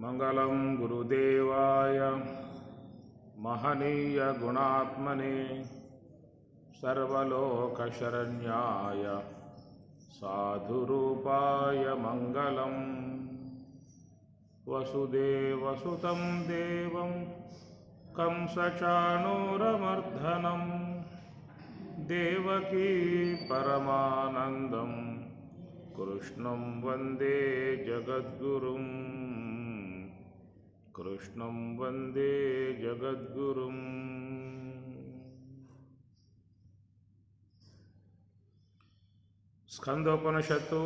మంగళం గురుదేవాయ మహనీయ గుణాత్మనే సర్వలోకశరణ్యాయ సాధురూపాయ మంగళం. వసుదేవసుతం దేవం కంసచాణూరమర్ధనం దేవకీ పరమానందం కృష్ణం వందే జగద్గురుం. కృష్ణం వందే జగద్గురుం. స్కందోపనిషత్తు.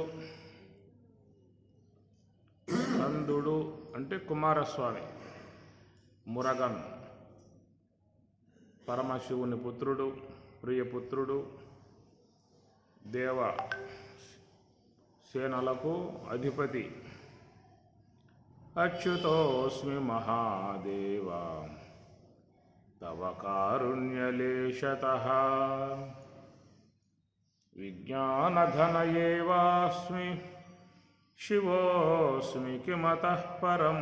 స్కందుడు అంటే కుమారస్వామి, మురగన్, పరమశివుని పుత్రుడు, ప్రియపుత్రుడు, దేవ సేనలకు అధిపతి. అచ్యుతోస్మి మహాదేవ తవ కారుణ్యలేశతః విజ్ఞానఘనయేవాస్మి శివోస్మి కిమతః పరం.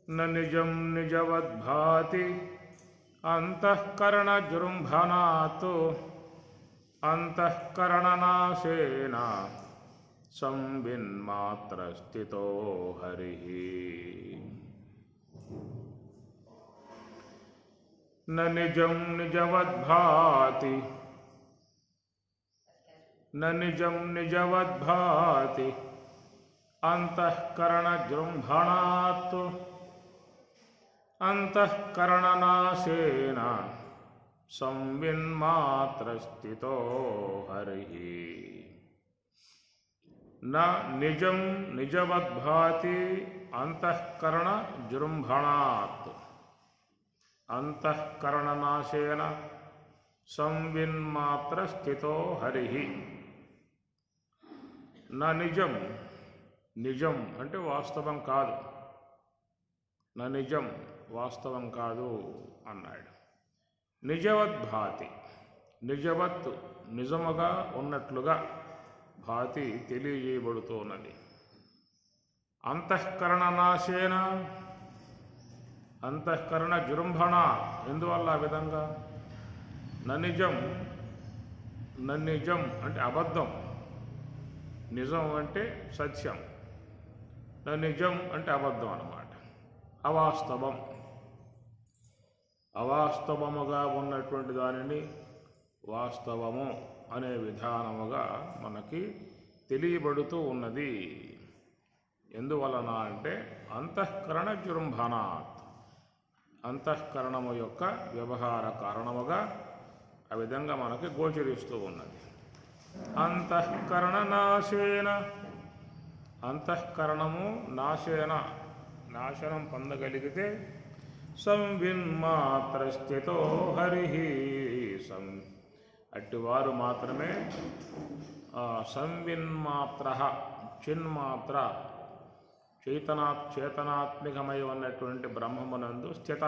న నిజం నిజవద్భాతి అంతఃకరణజృంభణాత్ అంతఃకరణనాశేన సంవిన్మాత్రస్థితో హరిః. న నిజం నిజవద్భాతి న నిజం నిజవద్భాతి అంతఃకరణజృంభణాత్ అంతఃకరణనాశేన సంవిన్మాత్రస్థితో హరిః. న నిజం నిజవద్భాతి అంతఃకరణజృంభణాత్ అంతఃకరణనాశేన సంవిన్మాత్రస్థితో హరిః. నా నిజం, నిజం అంటే వాస్తవం కాదు, నా నిజం వాస్తవం కాదు అన్నాడు. నిజవద్భాతి, నిజవత్తు నిజముగా ఉన్నట్లుగా, భాతి తెలియజేయబడుతున్నది. అంతఃకరణనాశేన, అంతఃకరణ జృంభణ, ఎందువల్ల ఆ విధంగా? ననిజం, ననిజం అంటే అబద్ధం, నిజం అంటే సత్యం, ననిజం అంటే అబద్ధం అన్నమాట. అవాస్తవం, అవాస్తవముగా ఉన్నటువంటి దానిని వాస్తవము అనే విధానముగా మనకి తెలియబడుతూ ఉన్నది. ఎందువలన అంటే అంతఃకరణ జృంభణాత్, అంతఃకరణము యొక్క వ్యవహార కారణముగా ఆ విధంగా మనకి గోచరిస్తూ ఉన్నది. అంతఃకరణ నాశేన, అంతఃకరణము నాశేన, నాశనం పొందగలిగితే సంవిన్మాత్రస్థితో హరిః. అట్టివారు మాత్రమే సంవిన్మాత్ర, చిన్మాత్ర, చేతనాత్మికమై ఉన్నటువంటి బ్రహ్మమునందు స్థిత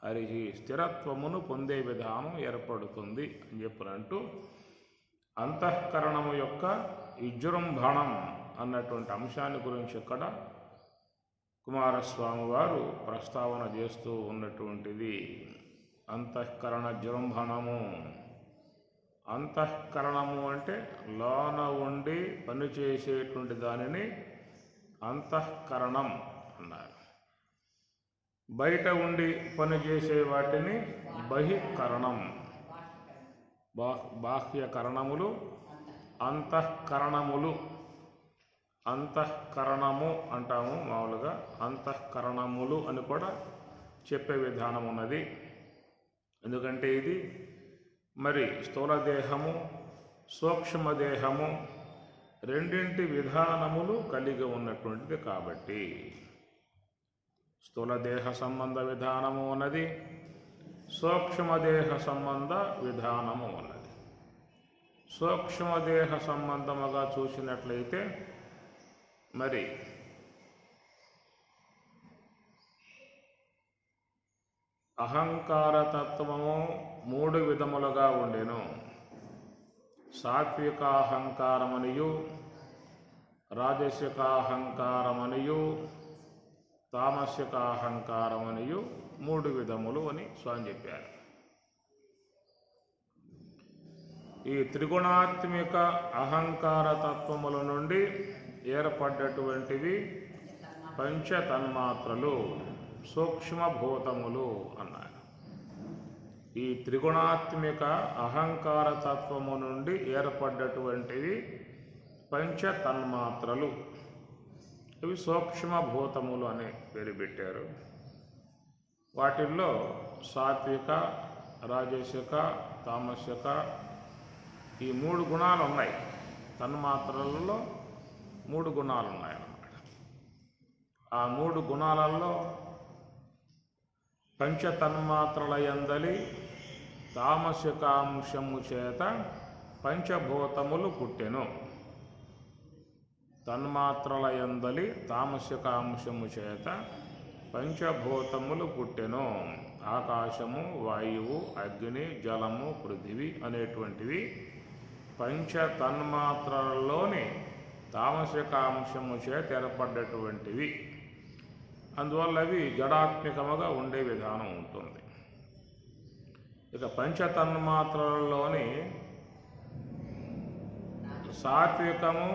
హరిః, స్థిరత్వమును పొందే విధానం ఏర్పడుతుంది అని చెప్పినట్టు అంతఃకరణము యొక్క విజృంభణం అన్నటువంటి అంశాన్ని గురించి ఇక్కడ కుమారస్వామి వారు ప్రస్తావన చేస్తూ ఉన్నటువంటిది. అంతఃకరణ జృంభణము, అంతఃకరణము అంటే లోన ఉండి పనిచేసేటువంటి దానిని అంతఃకరణం అన్నారు. బయట ఉండి పనిచేసే వాటిని బహిఃకరణం. బాహ్యకరణములు అంతఃకరణములు. అంతఃకరణము అంటాము మామూలుగా, అంతఃకరణములు అని కూడా చెప్పే విధానం ఉన్నది. ఎందుకంటే ఇది మరి స్థూలదేహము, సూక్ష్మదేహము రెండింటి విధానములు కలిగి ఉన్నటువంటిది కాబట్టి స్థూలదేహ సంబంధ విధానము ఉన్నది, సూక్ష్మదేహ సంబంధ విధానము ఉన్నది. సూక్ష్మదేహ సంబంధముగా చూసినట్లయితే మరి అహంకారతత్వము మూడు విధములుగా ఉండెను. సాత్వికాహంకారమనియు, రాజసికాహంకారమనియు తామసికాహంకారమనియు 3 విధములు అని స్వామి చెప్పారు. ఈ త్రిగుణాత్మిక అహంకార తత్వముల నుండి ఏర్పడ్డటువంటివి పంచతన్మాత్రలు, సూక్ష్మభూతములు అన్నారు. ఈ త్రిగుణాత్మిక అహంకార తత్వము నుండి ఏర్పడ్డటువంటివి పంచతన్మాత్రలు, ఇవి సూక్ష్మభూతములు అనే పేరు పెట్టారు. వాటిల్లో సాత్విక, రాజసిక, తామసిక ఈ 3 గుణాలు ఉన్నాయి. తన్మాత్రలలో 3 గుణాలు ఉన్నాయన్నమాట. ఆ 3 గుణాలలో పంచతన్మాత్రల యందలి తామసికాంశము చేత పంచభూతములు పుట్టెను. తన్మాత్రల యందలి తామసికాంశము చేత పంచభూతములు పుట్టెను. ఆకాశము, వాయువు, అగ్ని, జలము, పృథివీ అనేటువంటివి పంచతన్మాత్రలలోని తామసికాంశము చేత ఏర్పడ్డటువంటివి. అందువల్ల అవి జడాత్మికముగా ఉండే విధానం ఉంటుంది. ఇక పంచతన్మాత్రలలోని సాత్వికము,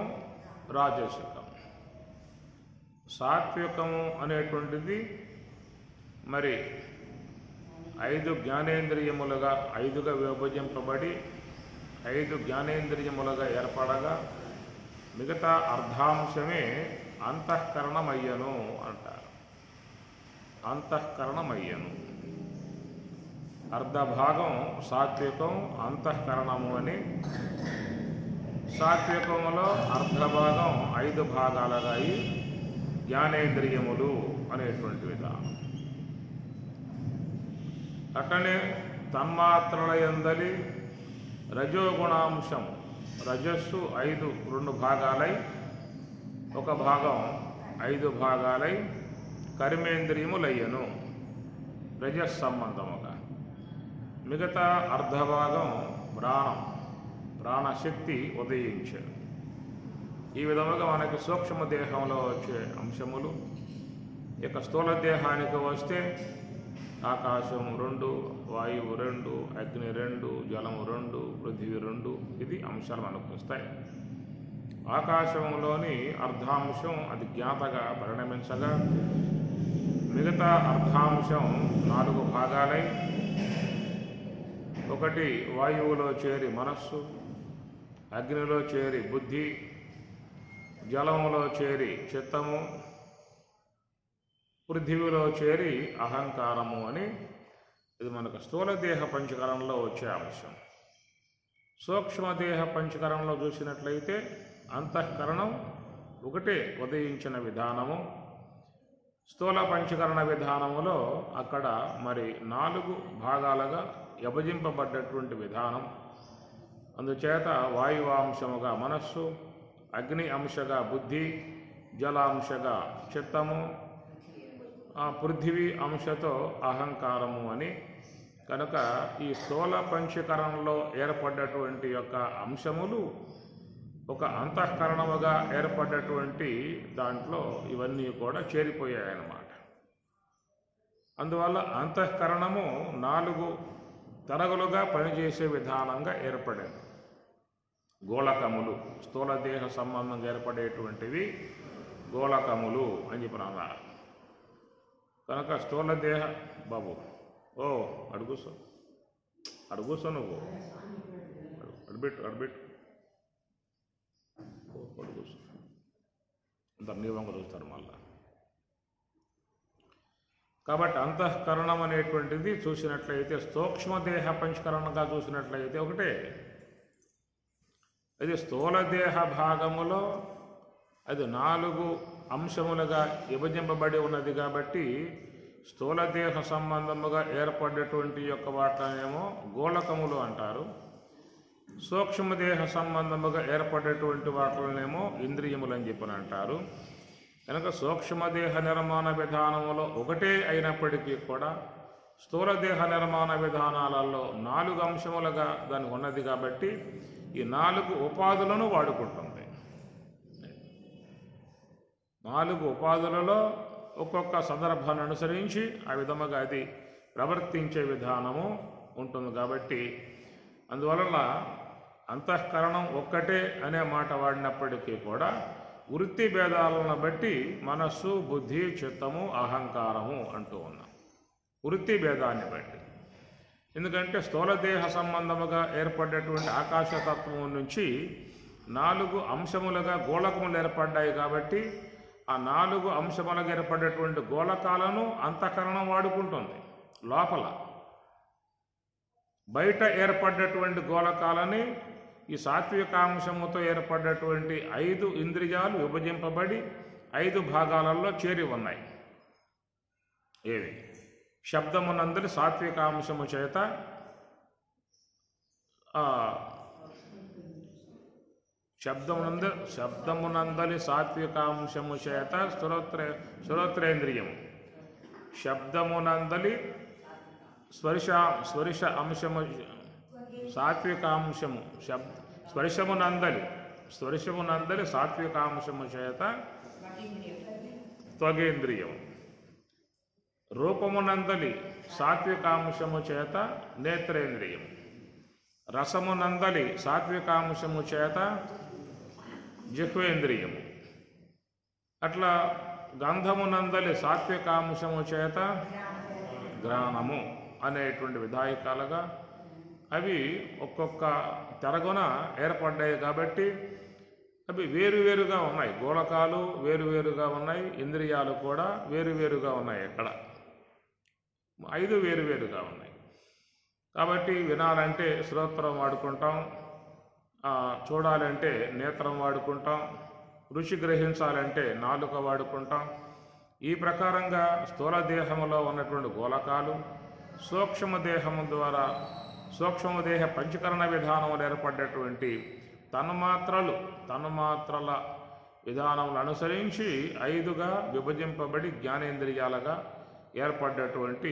రాజసికము. సాత్వికము అనేటువంటిది మరి 5 జ్ఞానేంద్రియములుగా 5గా విభజింపబడి 5 జ్ఞానేంద్రియములుగా ఏర్పడగా మిగతా అర్ధాంశమే అంతఃకరణమయ్యను అంటారు. అంతఃకరణమయ్యను. అర్ధభాగం సాత్వికం అంతఃకరణము అని, సాత్వికములో అర్ధభాగం 5 భాగాలుగా అయి జ్ఞానేంద్రియములు అనేటువంటి విధానం. అట్లనే తన్మాత్రల యందలి రజోగుణాంశం, రజస్సు 2 భాగాలై, ఒక భాగం 5 భాగాలై కర్మేంద్రియములయ్యను రజస్ సంబంధముగా. మిగతా అర్ధభాగం ప్రాణశక్తి ఉదయించను. ఈ విధముగా మనకి సూక్ష్మ దేహంలో వచ్చే అంశములు. ఇక స్థూల దేహానికి వస్తే ఆకాశం 2, వాయువు 2, అగ్ని 2, జలము 2, పృథివీ 2 ఇది అంశాలు మనకు వస్తాయి. ఆకాశంలోని అర్ధాంశం అది జ్ఞాతగా పరిణమించగా మిగతా అర్ధాంశం 4 భాగాలై, ఒకటి వాయువులో చేరి మనస్సు, అగ్నిలో చేరి బుద్ధి, జలములో చేరి చిత్తము, పృథివీలో చేరి అహంకారము అని ఇది మనకు స్థూలదేహ పంచకరణలో వచ్చే అంశం. సూక్ష్మదేహ పంచకరణలో చూసినట్లయితే అంతఃకరణం ఒకటే ఉదయించిన విధానము. స్థూల పంచకరణ విధానములో అక్కడ మరి 4 భాగాలుగా విభజింపబడ్డటువంటి విధానం. అందుచేత వాయువాంశముగా మనస్సు, అగ్ని అంశగా బుద్ధి, జలాంశగా చిత్తము, పృథివీ అంశతో అహంకారము అని. కనుక ఈ స్థూల పంచకరణలో ఏర్పడ్డటువంటి యొక్క అంశములు ఒక అంతఃకరణముగా ఏర్పడ్డటువంటి దాంట్లో ఇవన్నీ కూడా చేరిపోయాయన్నమాట. అందువల్ల అంతఃకరణము 4 తరగలుగా పనిచేసే విధానంగా ఏర్పడింది. గోళకములు, స్థూలదేహ సంబంధంగా ఏర్పడేటువంటివి గోళకములు అని చెప్పిన అన్నారు. కనుక స్థూలదేహ బాబు అడుగుసో నువ్వు అడుబెట్టు అడుగుసో అంత నీవంగా చూస్తారు మళ్ళా. కాబట్టి అంతఃకరణం అనేటువంటిది చూసినట్లయితే సూక్ష్మదేహ పంచకరణగా చూసినట్లయితే ఒకటే. అది స్థూలదేహ భాగములో అది 4 అంశములుగా విభజింపబడి ఉన్నది కాబట్టి స్థూలదేహ సంబంధముగా ఏర్పడ్డటువంటి యొక్క వాటినేమో గోళకములు అంటారు. సూక్ష్మదేహ సంబంధముగా ఏర్పడేటువంటి వాటినేమో ఇంద్రియములు అని చెప్పని అంటారు. కనుక సూక్ష్మదేహ నిర్మాణ విధానములో ఒకటే అయినప్పటికీ కూడా స్థూలదేహ నిర్మాణ విధానాలలో 4 అంశములుగా దాని ఉన్నది కాబట్టి ఈ 4 ఉపాధులను వాడుకుంటుంది. 4 ఉపాధులలో ఒక్కొక్క సందర్భాన్ని అనుసరించి ఆ విధముగా అది ప్రవర్తించే విధానము ఉంటుంది. కాబట్టి అందువలన అంతఃకరణం ఒక్కటే అనే మాట వాడినప్పటికీ కూడా వృత్తి భేదాలను బట్టి మనస్సు, బుద్ధి, చిత్తము, అహంకారము అంటూ ఉన్నాం. వృత్తి భేదాన్ని బట్టి. ఎందుకంటే స్థూలదేహ సంబంధముగా ఏర్పడేటువంటి ఆకాశతత్వం నుంచి 4 అంశములుగా గోళకములు ఏర్పడ్డాయి. కాబట్టి ఆ 4 అంశములుగా ఏర్పడేటువంటి గోళకాలను అంతఃకరణం వాడుకుంటుంది. లోపల బయట ఏర్పడ్డటువంటి గోళకాలని ఈ సాత్వికాంశముతో ఏర్పడ్డటువంటి 5 ఇంద్రియాలు విభజింపబడి 5 భాగాలలో చేరి ఉన్నాయి. ఏవి? శబ్దమునందలి సాత్వికాంశము చేత, శబ్దమునందలి సాత్వికాంశము చేత శ్రోత్రేంద్రియము, శబ్దమునందలి స్పర్శ అంశము సాత్వికాంశము, స్పర్శమునందలి సాత్వికాంశము చేత త్వగేంద్రియము, రూపమునందలి సాత్వికాంశము చేత నేత్రేంద్రియము, రసమునందలి సాత్వికాంశము చేత జిహ్వేంద్రియము, అట్లా గంధమునందలి సాత్వికాంశము చేత ఘ్రాణము అనేటువంటి విధాయకాలుగా అవి ఒక్కొక్క తెరగున ఏర్పడ్డాయి. కాబట్టి అవి వేరువేరుగా ఉన్నాయి. గోళకాలు వేరువేరుగా ఉన్నాయి, ఇంద్రియాలు కూడా వేరువేరుగా ఉన్నాయి. ఎక్కడ 5 వేరువేరుగా ఉన్నాయి. కాబట్టి వినాలంటే శ్రోత్రం వాడుకుంటాం, చూడాలంటే నేత్రం వాడుకుంటాం, రుచి గ్రహించాలంటే నాలుక వాడుకుంటాం. ఈ ప్రకారంగా స్థూల దేహంలో ఉన్నటువంటి గోళకాలు సూక్ష్మదేహ పంచకరణ విధానంలో ఏర్పడ్డటువంటి తన్మాత్రల విధానములు అనుసరించి 5గా విభజింపబడి జ్ఞానేంద్రియాలుగా ఏర్పడ్డటువంటి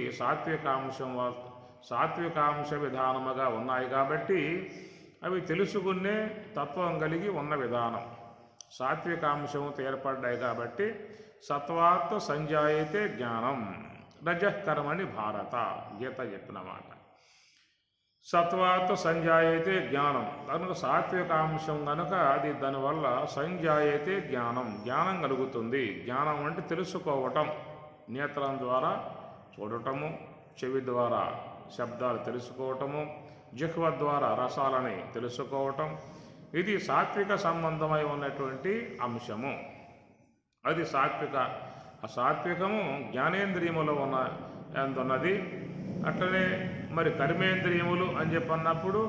సాత్వికాంశ విధానముగా ఉన్నాయి. కాబట్టి అవి తెలుసుకునే తత్వం కలిగి ఉన్న విధానం. సాత్వికాంశముతో ఏర్పడ్డాయి కాబట్టి సత్వాత్ సంజాయతే జ్ఞానం రజకర్మణి భారత గీత చెప్పిన మాట. సత్వాత్ సంజాయతే జ్ఞానం కనుక సాత్వికాంశం కనుక అది దానివల్ల సంజాయతే జ్ఞానం కలుగుతుంది. జ్ఞానం అంటే తెలుసుకోవటం, నేత్రం ద్వారా చూడటము, చెవి ద్వారా శబ్దాలు తెలుసుకోవటము, జిహ్వ ద్వారా రసాలని తెలుసుకోవటం. ఇది సాత్విక సంబంధమై ఉన్నటువంటి అంశము. అది సాత్వికము జ్ఞానేంద్రియములో ఉన్నది. అట్లనే మరి కర్మేంద్రియములు అని చెప్పన్నప్పుడు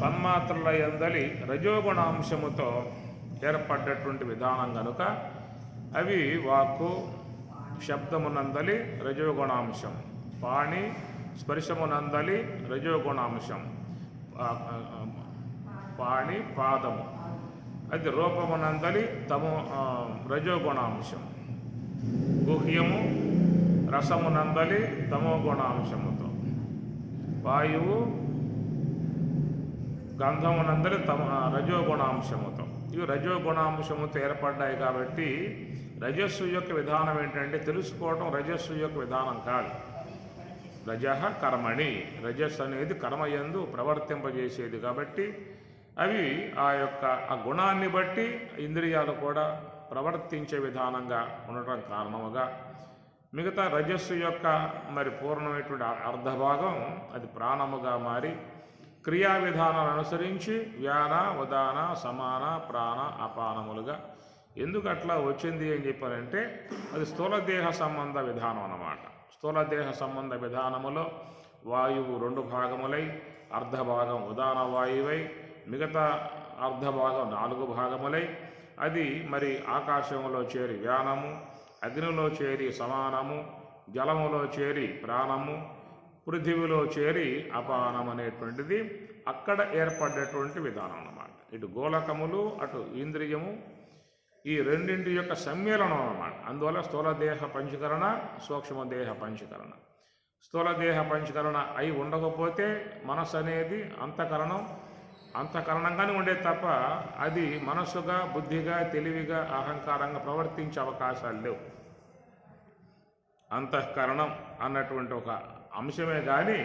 తన్మాత్రల యందలి రజోగుణాంశముతో ఏర్పడ్డటువంటి విధానం కనుక అవి వాక్కు, శబ్దమునందలి రజోగుణాంశం, పాణి స్పర్శమునందలి రజోగుణాంశం, పాణి పాదము అది రూపమునందలి రజోగుణాంశం, గుహ్యము రసమునందలి తమోగుణాంశముతో, వాయువు గంధమునందలి రజోగుణాంశముతో. ఇవి రజోగుణాంశముతో ఏర్పడ్డాయి. కాబట్టి రజస్సు యొక్క విధానం ఏంటంటే తెలుసుకోవటం రజస్సు యొక్క విధానం కాదు. రజః కర్మణి, రజస్సు అనేది కర్మయందు ప్రవర్తింపజేసేది. కాబట్టి అవి ఆ గుణాన్ని బట్టి ఇంద్రియాలు కూడా ప్రవర్తించే విధానంగా ఉండటం కారణముగా మిగతా రజస్సు యొక్క మరి పూర్ణమైనటువంటి అర్ధభాగం అది ప్రాణముగా మారి క్రియా విధానాలను అనుసరించి వ్యాన, ఉదాన, సమాన, ప్రాణ, అపానములుగా ఎందుకు అట్లా వచ్చింది అని చెప్పారంటే అది స్థూలదేహ సంబంధ విధానం అన్నమాట. స్థూలదేహ సంబంధ విధానములో వాయువు 2 భాగములై అర్ధభాగం ఉదాన వాయువై మిగతా అర్ధభాగం 4 భాగములై అది మరి ఆకాశములో చేరి వ్యానము, అగ్నిలో చేరి సమానము, జలములో చేరి ప్రాణము, పృథివిలో చేరి అపానం అనేటువంటిది అక్కడ ఏర్పడేటువంటి విధానం అన్నమాట. ఇటు గోళకములు అటు ఇంద్రియము ఈ రెండింటి యొక్క సమ్మేళనం అన్నమాట. అందువల్ల స్థూలదేహ పంచకరణ, సూక్ష్మదేహ పంచకరణ. స్థూలదేహ పంచకరణ అయి ఉండకపోతే మనస్సు అనేది అంతఃకరణం అంతఃకరణంగానే ఉండేది తప్ప అది మనస్సుగా, బుద్ధిగా, తెలివిగా, అహంకారంగా ప్రవర్తించే అవకాశాలు లేవు. అంతఃకరణం అన్నటువంటి ఒక అంశమే కానీ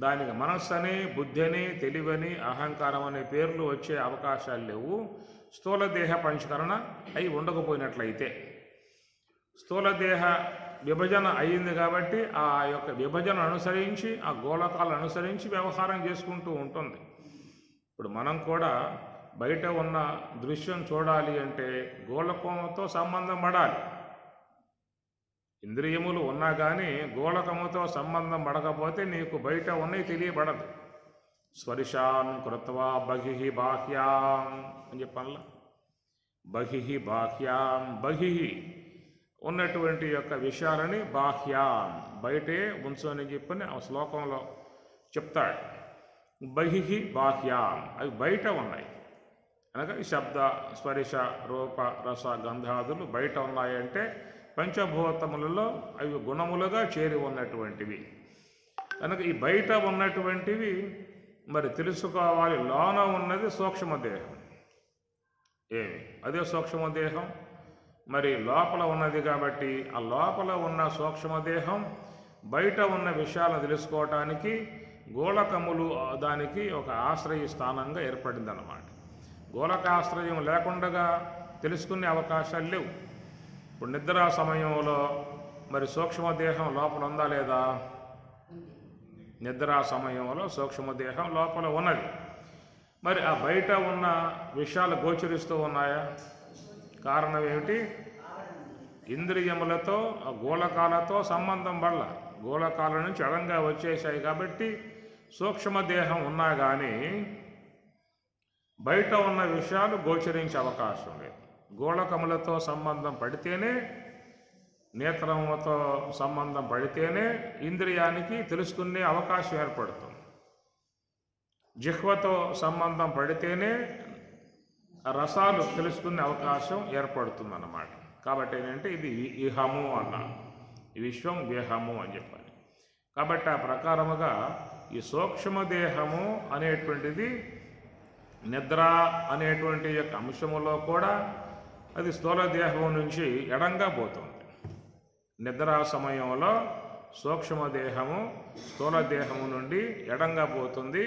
దానికి మనస్సు అని, బుద్ధి అని, తెలివని, అహంకారం అనే పేర్లు వచ్చే అవకాశాలు లేవు. స్థూల దేహ పంచకరణ అయి ఉండకపోయినట్లయితే. స్థూల దేహ విభజన అయ్యింది కాబట్టి ఆ యొక్క విభజన అనుసరించి, ఆ గోళకాలను అనుసరించి వ్యవహారం చేసుకుంటూ ఉంటుంది. ఇప్పుడు మనం కూడా బయట ఉన్న దృశ్యం చూడాలి అంటే గోళకంతో సంబంధం పడాలి. ఇంద్రియములు ఉన్నా కానీ గోళకముతో సంబంధం పడకపోతే నీకు బయట ఉన్నవి తెలియబడదు. స్పర్శాన్ కృత్వా బహిః బాహ్యాం అని చెప్పాల. బహిః బాహ్యాం, బహిః ఉన్నటువంటి యొక్క విషయాలని బాహ్యాం బయటే ఉంచు అని చెప్పని ఆ శ్లోకంలో చెప్తాడు. బహిః బాహ్యాం అవి బయట ఉన్నాయి అనగా ఈ శబ్ద, స్పర్శ, రూప, రస, గంధాదులు బయట ఉన్నాయంటే పంచభూతములలో అవి గుణములుగా చేరి ఉన్నటువంటివి. కనుక ఈ బయట ఉన్నటువంటివి మరి తెలుసుకోవాలి. లోన ఉన్నది సూక్ష్మదేహం. ఏమి అదే సూక్ష్మదేహం మరి లోపల ఉన్నది కాబట్టి ఆ లోపల ఉన్న సూక్ష్మదేహం బయట ఉన్న విషయాలను తెలుసుకోవటానికి గోళకములు దానికి ఒక ఆశ్రయ స్థానంగా ఏర్పడిందన్నమాట. గోళకాశ్రయం లేకుండా తెలుసుకునే అవకాశాలు లేవు. ఇప్పుడు నిద్రా సమయంలో మరి సూక్ష్మదేహం లోపల ఉందా లేదా? నిద్రా సమయంలో సూక్ష్మదేహం లోపల ఉన్నది. మరి ఆ బయట ఉన్న విషయాలు గోచరిస్తూ ఉన్నాయా? కారణం ఏమిటి? ఇంద్రియములతో ఆ గోళకాలతో సంబంధం వల్ల గోళకాల నుంచి అడంగా వచ్చేసాయి కాబట్టి సూక్ష్మదేహం ఉన్నా కానీ బయట ఉన్న విషయాలు గోచరించే అవకాశం లేదు. గోళకములతో సంబంధం పడితేనే, నేత్రములతో సంబంధం పడితేనే ఇంద్రియానికి తెలుసుకునే అవకాశం ఏర్పడుతుంది. జిహ్వతో సంబంధం పడితేనే రసాలు తెలుసుకునే అవకాశం ఏర్పడుతుందన్నమాట. కాబట్టి ఏంటంటే ఇది ఇహము అన్నాను, ఈ విశ్వం విహము అని చెప్పాలి. కాబట్టి ఆ ప్రకారముగా ఈ సూక్ష్మదేహము అనేటువంటిది నిద్ర అనేటువంటి యొక్క అంశములో కూడా అది స్థూల దేహం నుంచి ఎడంగా పోతుంది. నిద్రా సమయంలో సూక్ష్మదేహము స్థూల దేహము నుండి ఎడంగా పోతుంది.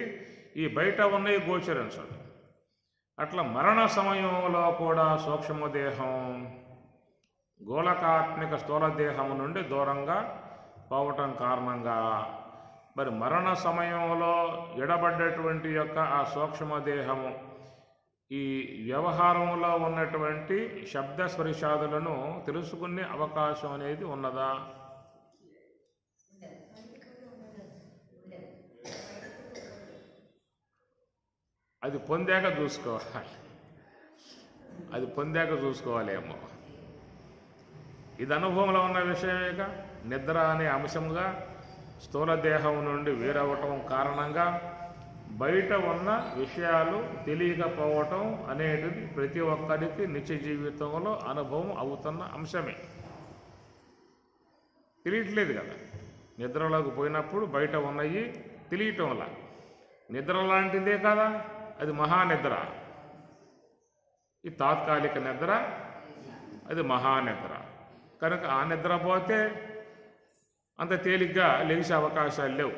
ఈ బయట ఉన్నవి గోచరించదు. అట్లా మరణ సమయంలో కూడా సూక్ష్మదేహం గోళకాత్మిక స్థూల దేహము నుండి దూరంగా పోవటం కారణంగా మరి మరణ సమయంలో ఎడబడ్డటువంటి యొక్క ఆ సూక్ష్మదేహము ఈ వ్యవహారంలో ఉన్నటువంటి శబ్ద స్పర్శాదులను తెలుసుకునే అవకాశం అనేది ఉన్నదా? అది పొందాక చూసుకోవాలి. అది పొందాక చూసుకోవాలేమో. ఇది అనుభవంలో ఉన్న విషయమేగా. నిద్ర అనే అంశంగా స్థూల దేహం నుండి వేరవటం కారణంగా బయట ఉన్న విషయాలు తెలియకపోవటం అనేది ప్రతి ఒక్కరికి నిత్య జీవితంలో అనుభవం అవుతున్న అంశమే. తెలియట్లేదు కదా. నిద్రలోకి పోయినప్పుడు బయట ఉన్నాయి తెలియటంలా. నిద్ర లాంటిదే కదా అది, మహానిద్ర. ఈ తాత్కాలిక నిద్ర అది మహానిద్ర. కనుక ఆ నిద్ర పోతే అంత తేలిగ్గా లెగిసే అవకాశాలు లేవు.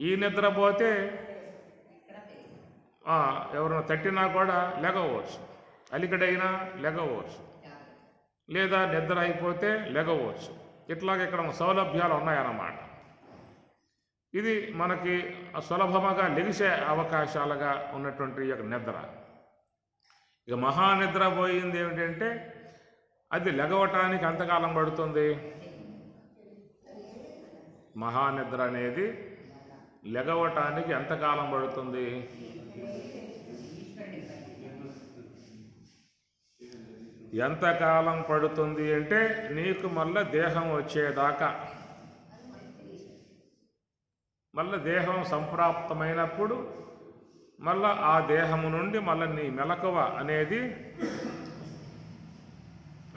ఈ నిద్ర పోతే ఎవరైనా తట్టినా కూడా లెగవచ్చు, అలికడైనా లెగవచ్చు, లేదా నిద్ర అయిపోతే లెగవచ్చు. ఇట్లాగే ఇక్కడ సౌలభ్యాలు ఉన్నాయన్నమాట. ఇది మనకి సులభముగా లెగిసే అవకాశాలుగా ఉన్నటువంటి యొక్క నిద్ర. ఇక మహానిద్ర పోయింది ఏమిటంటే అది లెగవటానికి ఎంతకాలం పడుతుంది? మహానిద్ర అనేది లెగవటానికి ఎంతకాలం పడుతుంది? ఎంతకాలం పడుతుంది అంటే నీకు మళ్ళీ దేహం వచ్చేదాకా, మళ్ళీ దేహం సంప్రాప్తమైనప్పుడు మళ్ళా ఆ దేహము నుండి మళ్ళీ నీ మెలకువ అనేది,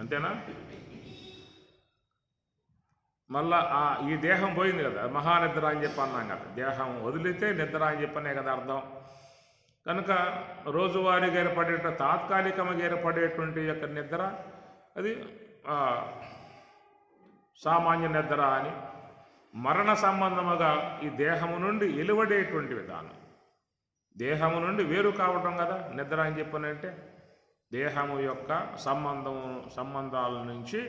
అంతేనా? మళ్ళా ఈ దేహం పోయింది కదా, మహానిద్ర అని చెప్పి అన్నాం కదా. దేహం వదిలితే నిద్ర అని చెప్పనే కదా అర్థం. కనుక రోజువారీగా ఏర్పడే తాత్కాలికంగా ఏర్పడేటువంటి యొక్క నిద్ర అది సామాన్య నిద్ర అని, మరణ సంబంధముగా ఈ దేహము నుండి వెలువడేటువంటి విధానం, దేహము నుండి వేరు కావటం కదా నిద్ర అని చెప్పనంటే, దేహము యొక్క సంబంధాల నుంచి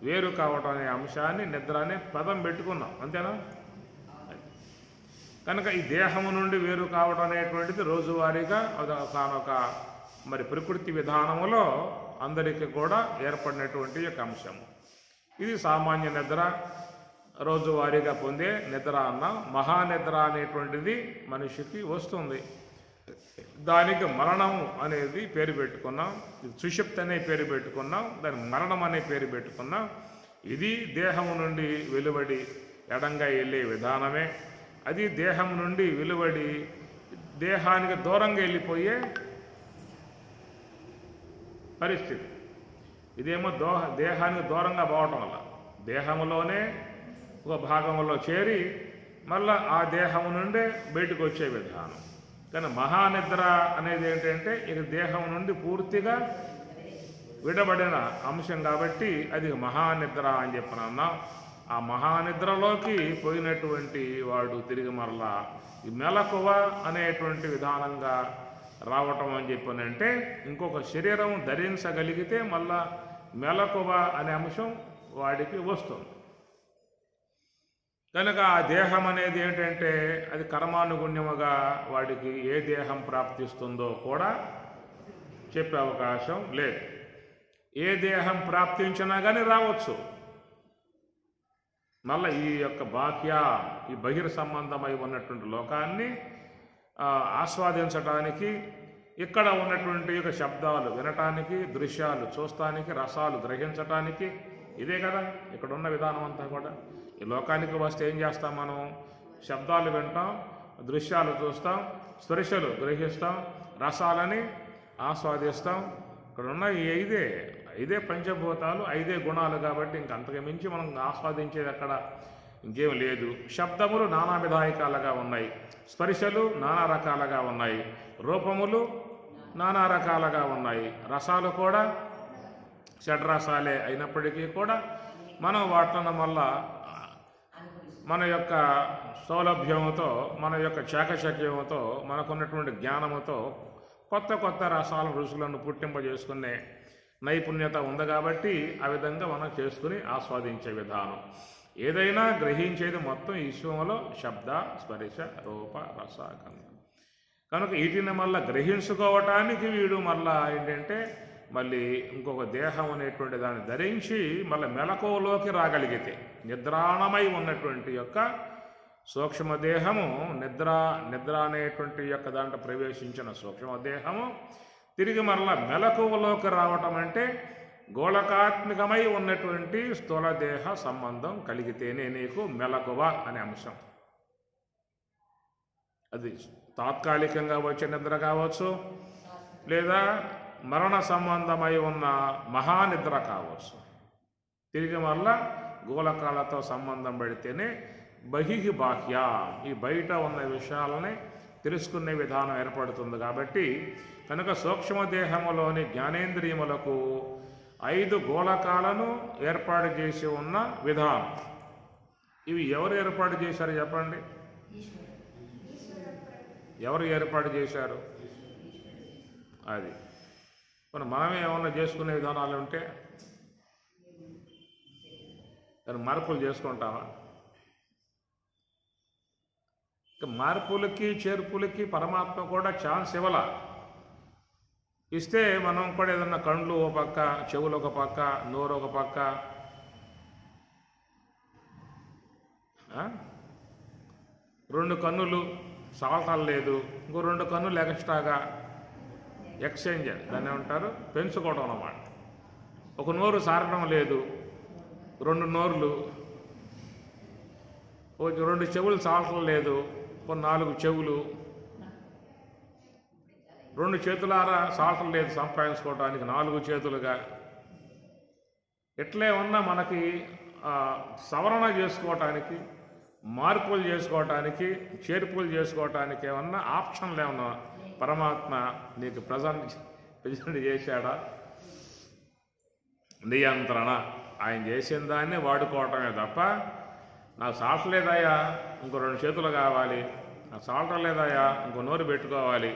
వేరు కావటం అనే అంశాన్ని నిద్ర అనే పదం పెట్టుకున్నాం, అంతేనా? కనుక ఈ దేహము నుండి వేరు కావటం అనేటువంటిది రోజువారీగా ఒక మరి ప్రకృతి విధానములో అందరికీ కూడా ఏర్పడినటువంటి యొక్క అంశము. ఇది సామాన్య నిద్ర, రోజువారీగా పొందే నిద్ర అన్నాం. మహానిద్ర అనేటువంటిది మనిషికి వస్తుంది, దానికి మరణము అనేది పేరు పెట్టుకున్నాం. సుషుప్తి అనే పేరు పెట్టుకున్నాం, దానికి మరణం అనే పేరు పెట్టుకున్నాం. ఇది దేహము నుండి వెలువడి ఎడంగా వెళ్ళే విధానమే. అది దేహం నుండి వెలువడి దేహానికి దూరంగా వెళ్ళిపోయే పరిస్థితి. ఇదేమో దేహానికి దూరంగా పోవటం వల్ల దేహంలోనే ఒక భాగంలో చేరి మళ్ళా ఆ దేహం నుండే బయటకు వచ్చే విధానం. కానీ మహానిద్ర అనేది ఏంటంటే ఇక దేహం నుండి పూర్తిగా విడబడిన అంశం కాబట్టి అది మహానిద్ర అని చెప్పనన్నాం. ఆ మహానిద్రలోకి పోయినటువంటి వాడు తిరిగి మరలా ఈ మెలకువ అనేటువంటి విధానంగా రావటం అని చెప్పనంటే ఇంకొక శరీరం ధరించగలిగితే మళ్ళా మెలకువ అనే అంశం వాడికి వస్తుంది. కనుక ఆ దేహం అనేది ఏంటంటే అది కర్మానుగుణ్యముగా వాడికి ఏ దేహం ప్రాప్తిస్తుందో కూడా చెప్పే అవకాశం లేదు. ఏ దేహం ప్రాప్తించినా కానీ రావచ్చు. మళ్ళీ ఈ యొక్క బాహ్య ఈ బహిర్ సంబంధమై ఉన్నటువంటి లోకాన్ని ఆస్వాదించటానికి, ఇక్కడ ఉన్నటువంటి యొక్క శబ్దాలు వినటానికి, దృశ్యాలు చూస్తానికి, రసాలు గ్రహించటానికి ఇదే కదా ఇక్కడ ఉన్న విధానం అంతా కూడా. ఈ లోకానికి వస్తే ఏం చేస్తాం మనం? శబ్దాలు వింటాం, దృశ్యాలు చూస్తాం, స్పర్శలు గ్రహిస్తాం, రసాలని ఆస్వాదిస్తాం. ఇక్కడ ఉన్న ఐదే పంచభూతాలు, 5 గుణాలు కాబట్టి ఇంకంతకు మించి మనం ఆస్వాదించేది అక్కడ ఇంకేం లేదు. శబ్దములు నానా విధాయకాలుగా ఉన్నాయి, స్పర్శలు నానా రకాలుగా ఉన్నాయి, రూపములు నానా రకాలుగా ఉన్నాయి, రసాలు కూడా షడ్రసాలే అయినప్పటికీ కూడా మనం వాటిన వల్ల మన యొక్క సౌలభ్యంతో, మన యొక్క చాకచక్యంతో, మనకున్నటువంటి జ్ఞానముతో కొత్త కొత్త రసాల రుచులను పుట్టింపజేసుకునే నైపుణ్యత ఉంది కాబట్టి ఆ విధంగా మనం చేసుకుని ఆస్వాదించే విధానం. ఏదైనా గ్రహించేది మొత్తం ఈశ్వరంలో శబ్ద, స్పర్శ, రూప, రస, గంధ. కనుక వీటిని మళ్ళీ గ్రహించుకోవటానికి వీడు మళ్ళా ఏంటంటే మళ్ళీ ఇంకొక దేహం అనేటువంటి దాన్ని ధరించి మళ్ళీ మెలకువలోకి రాగలిగితే, నిద్రాణమై ఉన్నటువంటి యొక్క సూక్ష్మదేహము నిద్ర అనేటువంటి యొక్క దాంట్లో ప్రవేశించిన సూక్ష్మదేహము తిరిగి మరలా మెలకువలోకి రావటం అంటే గోళకాత్మికమై ఉన్నటువంటి స్థూలదేహ సంబంధం కలిగితేనే నీకు మెలకువ అనే అంశం. అది తాత్కాలికంగా వచ్చే నిద్ర కావచ్చు, లేదా మరణ సంబంధమై ఉన్న మహానిద్ర కావచ్చు. తిరిగి మరలా గోళకాలతో సంబంధం పెడితేనే బహిహి బాహ్య, ఈ బయట ఉన్న విషయాలని తెలుసుకునే విధానం ఏర్పడుతుంది. కాబట్టి కనుక సూక్ష్మదేహములోని జ్ఞానేంద్రియములకు 5 గోళకాలను ఏర్పాటు చేసి ఉన్న విధానం. ఇవి ఎవరు ఏర్పాటు చేశారు చెప్పండి? ఎవరు ఏర్పాటు చేశారు? అది మనమే ఏమన్నా చేసుకునే విధానాలు ఉంటే దాన్ని మార్పులు చేసుకుంటామా? మార్పులకి చేర్పులకి పరమాత్మ కూడా ఛాన్స్ ఇవ్వాల. ఇస్తే మనం కూడా ఏదన్నా కళ్ళు ఒక పక్క, చెవులు ఒక పక్క, నోరు ఒక పక్క, 2 కన్నులు సాల్టాలు లేదు, ఇంకో 2 కన్నులు ఎక్స్ట్రాగా ఎక్స్చేంజ్ దాన్ని ఏమంటారు, పెంచుకోవడం అన్నమాట. ఒక నోరు సారడం లేదు, 2 నోర్లు, 2 చెవులు సాల్టం లేదు, 4 చెవులు, 2 చేతులారా సాల్టం లేదు సంపాదించుకోవడానికి, 4 చేతులుగా. ఎట్లే ఉన్నా మనకి సవరణ చేసుకోవటానికి, మార్పులు చేసుకోవటానికి, చేర్పులు చేసుకోవటానికి ఏమన్నా ఆప్షన్లు ఏమన్నా పరమాత్మ నీకు ప్రజెంట్ చేశాడా? నియంత్రణ. ఆయన చేసిన దాన్ని వాడుకోవటమే తప్ప నాకు సాల్టలేదయ్యా ఇంకో 2 చేతులు కావాలి, నాకు సాల్టలేదయ్యా ఇంకో నోరు పెట్టుకోవాలి,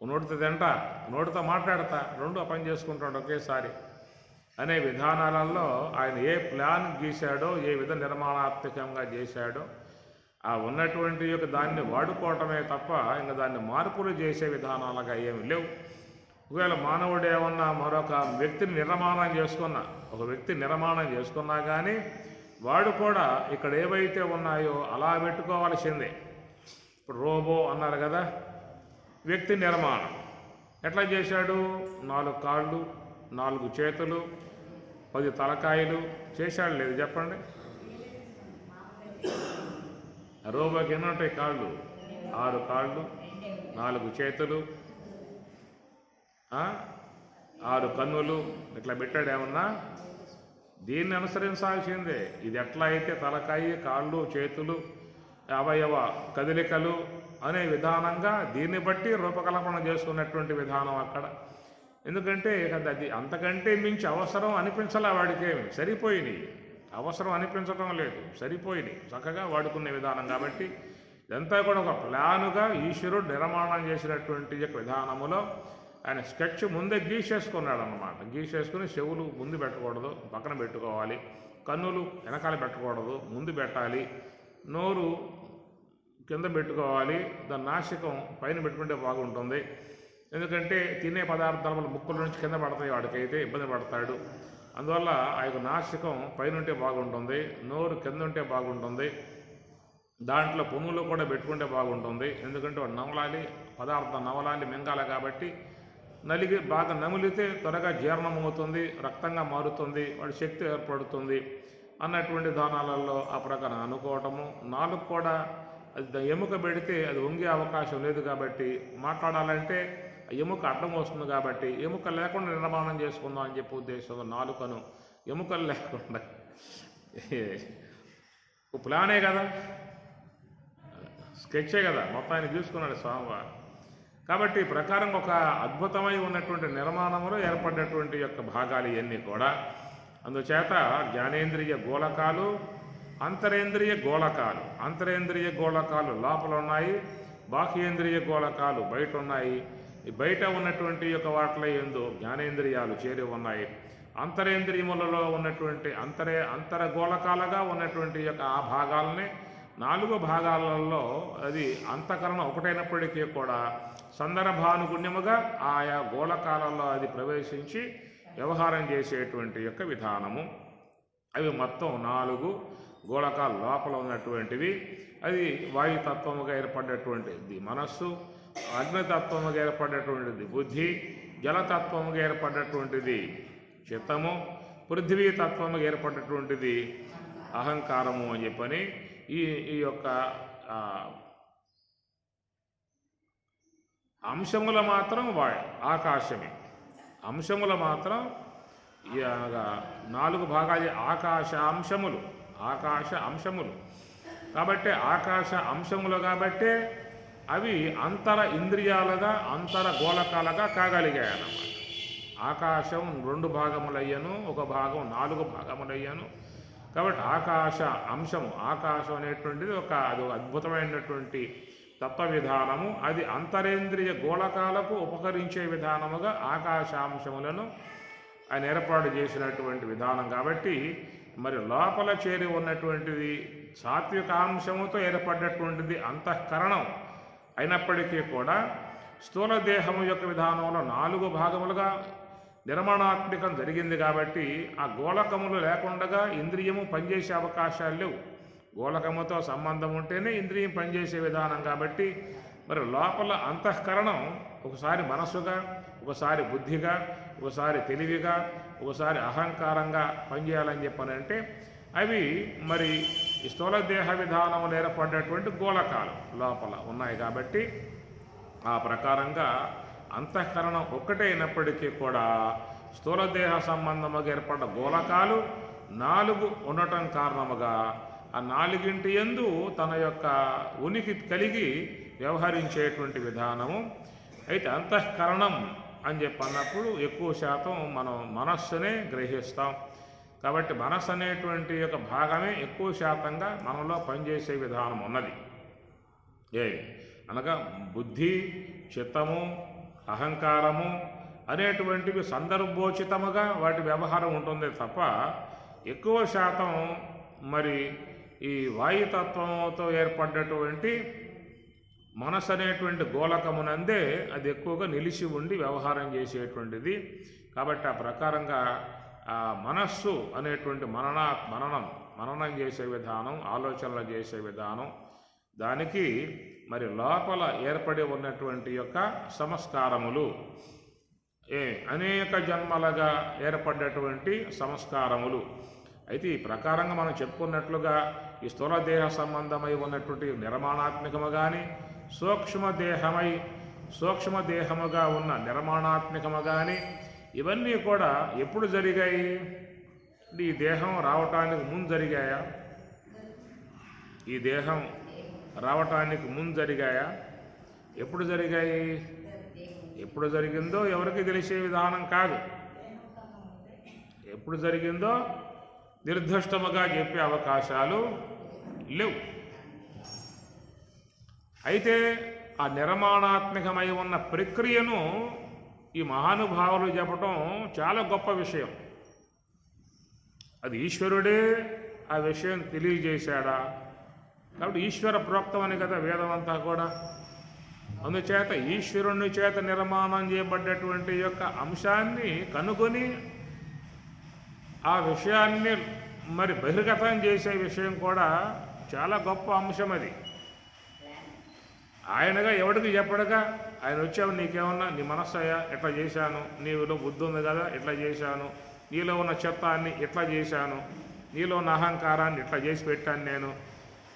నోటితో తింటా, నోటితో మాట్లాడతా, 2 పని చేసుకుంటాడు ఒకేసారి అనే విధానాలలో ఆయన ఏ ప్లాన్ గీశాడో, ఏ విధ నిర్మాణాత్మకంగా చేశాడో ఆ ఉన్నటువంటి యొక్క దాన్ని వాడుకోవటమే తప్ప ఇంకా దాన్ని మార్పులు చేసే విధానాలుగా ఏమి లేవు. ఒకవేళ మానవుడు ఏమన్నా మరొక వ్యక్తిని నిర్మాణం చేసుకున్నా కానీ వాడు కూడా ఇక్కడ ఏవైతే ఉన్నాయో అలా పెట్టుకోవాల్సిందే. ఇప్పుడు రోబో అన్నారు కదా, వ్యక్తి నిర్మాణం ఎట్లా చేశాడు? 4 కాళ్ళు, 4 చేతులు, 10 తలకాయలు చేశాడు లేదు చెప్పండి? రోబోకి ఎన్ని ఉంటాయి కాళ్ళు? 6 కాళ్ళు, 4 చేతులు, 6 కన్నులు, ఇట్లా పెట్టాడు. ఏమన్నా దీన్ని అనుసరించాల్సిందే. ఇది ఎట్లా అయితే తలకాయ, కాళ్ళు, చేతులు, అవయవ కదలికలు అనే విధానంగా దీన్ని బట్టి రూపకల్పన చేసుకున్నటువంటి విధానం అక్కడ. ఎందుకంటే అది అంతకంటే మించి అవసరం అనిపించలే వాడికేమి, సరిపోయినాయి. అవసరం అనిపించడం లేదు, సరిపోయినాయి, చక్కగా వాడుకునే విధానం. కాబట్టి ఇదంతా కూడా ఒక ప్లానుగా ఈశ్వరుడు నిర్మాణం చేసినటువంటి విధానములో ఆయన స్కెచ్ ముందే గీసేసుకున్నాడు అన్నమాట. గీసేసుకుని చెవులు ముందు పెట్టకూడదు, పక్కన పెట్టుకోవాలి, కన్నులు వెనకాల పెట్టకూడదు, ముందు పెట్టాలి, నోరు కింద పెట్టుకోవాలి, దాని నాసికం పైన పెట్టుకుంటే బాగుంటుంది. ఎందుకంటే తినే పదార్థాల ముక్కుల నుంచి కింద పడతాయి, వాడికైతే ఇబ్బంది పడతాడు. అందువల్ల ఆ యొక్క నాసికం పైన ఉంటే బాగుంటుంది, నోరు కింద ఉంటే బాగుంటుంది, దాంట్లో పొనుగులు కూడా పెట్టుకుంటే బాగుంటుంది. ఎందుకంటే వాడు నమలాలి, పదార్థం నవలాలి, మింగాలి. కాబట్టి నలిగి బాగా నమిలితే త్వరగా జీర్ణమవుతుంది, రక్తంగా మారుతుంది, వాడి శక్తి ఏర్పడుతుంది అన్నటువంటి దానాలలో ఆ ప్రకారం అనుకోవటము. 4 కూడా అది ఎముక పెడితే అది వంగే అవకాశం లేదు కాబట్టి మాట్లాడాలంటే ఎముక అడ్డం వస్తుంది. కాబట్టి ఎముక లేకుండా నిర్మాణం చేసుకుందాం అని చెప్పి ఉద్దేశంతో 4 ఎముకలు లేకుండా ప్లానే కదా, స్కెచ్చే కదా, మొత్తం ఆయన చూసుకున్నాడు స్వామివారు. కాబట్టి ఈ ప్రకారం ఒక అద్భుతమై ఉన్నటువంటి నిర్మాణంలో ఏర్పడినటువంటి భాగాలు ఇవన్నీ కూడా. అందుచేత జ్ఞానేంద్రియ గోళకాలు, అంతరేంద్రియ గోళకాలు. అంతరేంద్రియ గోళకాలు లోపల ఉన్నాయి, బాహ్యేంద్రియ గోళకాలు బయట ఉన్నాయి. ఈ బయట ఉన్నటువంటి వాటిలో ఏందో జ్ఞానేంద్రియాలు చేరి ఉన్నాయి. అంతరేంద్రియములలో ఉన్నటువంటి అంతరగోళకాలుగా ఉన్నటువంటి ఆ భాగాలనే 4 భాగాలలో అది అంతఃకరణ ఒకటైనప్పటికీ కూడా సందర్భానుగుణ్యముగా ఆయా గోళకాలలో అది ప్రవేశించి వ్యవహారం చేసేటువంటి విధానము. అవి మొత్తం 4 గోళకాల లోపల ఉన్నటువంటివి. అది వాయుతత్వముగా ఏర్పడినటువంటిది మనస్సు, అగ్నితత్వముగా ఏర్పడినటువంటిది బుద్ధి, జలతత్వముగా ఏర్పడినటువంటిది చిత్తము, పృథ్వీ తత్వముగా ఏర్పడినటువంటిది అహంకారము అని చెప్పని ఈ యొక్క అంశముల మాత్రం ఆకాశమే. అంశముల మాత్రం 4 భాగాలు ఆకాశ అంశములు. కాబట్టి ఆకాశ అంశములు కాబట్టే అవి అంతర ఇంద్రియాలుగా అంతర గోళకాలుగా కాగలిగాయన్నమాట. ఆకాశం 2 భాగములయ్యను, ఒక భాగం 4 భాగములయ్యను. కాబట్టి ఆకాశ అంశము, ఆకాశం అనేటువంటిది అది ఒక అద్భుతమైనటువంటి తత్వ విధానము. అది అంతరేంద్రియ గోళకాలకు ఉపకరించే విధానముగా ఆకాశాంశములను ఆయన ఏర్పాటు చేసినటువంటి విధానం. కాబట్టి మరి లోపల చేరి ఉన్నటువంటిది సాత్వికాంశముతో ఏర్పడినటువంటిది అంతఃకరణం అయినప్పటికీ కూడా స్థూల దేహము విధానంలో 4 భాగములుగా నిర్మాణాత్మకం జరిగింది. కాబట్టి ఆ గోళకములు లేకుండా ఇంద్రియము పనిచేసే అవకాశాలు లేవు. గోళకముతో సంబంధం ఉంటేనే ఇంద్రియం పనిచేసే విధానం. కాబట్టి మరి లోపల అంతఃకరణం ఒకసారి మనస్సుగా, ఒకసారి బుద్ధిగా, ఒకసారి తెలివిగా, ఒకసారి అహంకారంగా పనిచేయాలని చెప్పనంటే అవి మరి ఈ స్థూల దేహ విధానంలో ఏర్పడినటువంటి గోళకాలు లోపల ఉన్నాయి. కాబట్టి ఆ ప్రకారంగా అంతఃకరణం ఒక్కటే అయినప్పటికీ కూడా స్థూల దేహ సంబంధముగా ఏర్పడ్డ గోళకాలు 4 ఉండటం కారణముగా ఆ 4 యందు తన యొక్క ఉనికి కలిగి వ్యవహరించేటువంటి విధానము అయితే అంతఃకరణం అని చెప్పి అన్నప్పుడు ఎక్కువ శాతం మనం మనస్సునే గ్రహిస్తాం. కాబట్టి మనస్సు అనేటువంటి యొక్క భాగమే ఎక్కువ శాతంగా మనలో పనిచేసే విధానం ఉన్నది. అనగా బుద్ధి, చిత్తము, అహంకారము అనేటువంటివి సందర్భోచితముగా వాటి వ్యవహారం ఉంటుంది తప్ప ఎక్కువ శాతం మరి ఈ వాయుతత్వంతో ఏర్పడ్డటువంటి మనస్సు అనేటువంటి గోళకమునందే అది ఎక్కువగా నిలిచి ఉండి వ్యవహారం చేసేటువంటిది. కాబట్టి ఆ ప్రకారంగా ఆ మనస్సు అనేటువంటి మననం చేసే విధానం, ఆలోచనలు చేసే విధానం, దానికి మరి లోపల ఏర్పడి ఉన్నటువంటి యొక్క సంస్కారములు, అనేక జన్మలుగా ఏర్పడ్డటువంటి సంస్కారములు. అయితే ఈ ప్రకారంగా మనం చెప్పుకున్నట్లుగా ఈ స్థూలదేహ సంబంధమై ఉన్నటువంటి నిర్మాణాత్మకము కానీ, సూక్ష్మదేహముగా ఉన్న నిర్మాణాత్మకము కానీ, ఇవన్నీ కూడా ఎప్పుడు జరిగాయి? ఈ దేహం రావటానికి ముందు జరిగాయా? ఈ దేహం రావటానికి ముందు జరిగాయా? ఎప్పుడు జరిగాయి? ఎప్పుడు జరిగిందో ఎవరికి తెలిసే విధానం కాదు. ఎప్పుడు జరిగిందో నిర్దిష్టముగా చెప్పే అవకాశాలు లేవు. అయితే ఆ నిర్మాణాత్మకమై ఉన్న ప్రక్రియను ఈ మహానుభావులు చెప్పటం చాలా గొప్ప విషయం. అది ఈశ్వరుడే ఆ విషయం తెలియజేశాడా? కాబట్టి ఈశ్వర ప్రోక్తం అని కదా వేదం అంతా కూడా. అందుచేత ఈశ్వరుని చేత నిర్మాణం చేయబడ్డటువంటి యొక్క అంశాన్ని కనుగొని ఆ విషయాన్ని మరి బహిర్గతం చేసే విషయం కూడా చాలా గొప్ప అంశం. అది ఆయనగా ఎవడికి చెప్పడగా ఆయన వచ్చావు, నీకేమన్నా నీ మనస్సు అయ్యా ఎట్లా చేశాను, నీలో బుద్ధి ఉంది కదా ఎట్లా చేశాను, నీలో ఉన్న చిత్తాన్ని ఎట్లా చేశాను, నీలో ఉన్న అహంకారాన్ని ఇట్లా చేసి పెట్టాను నేను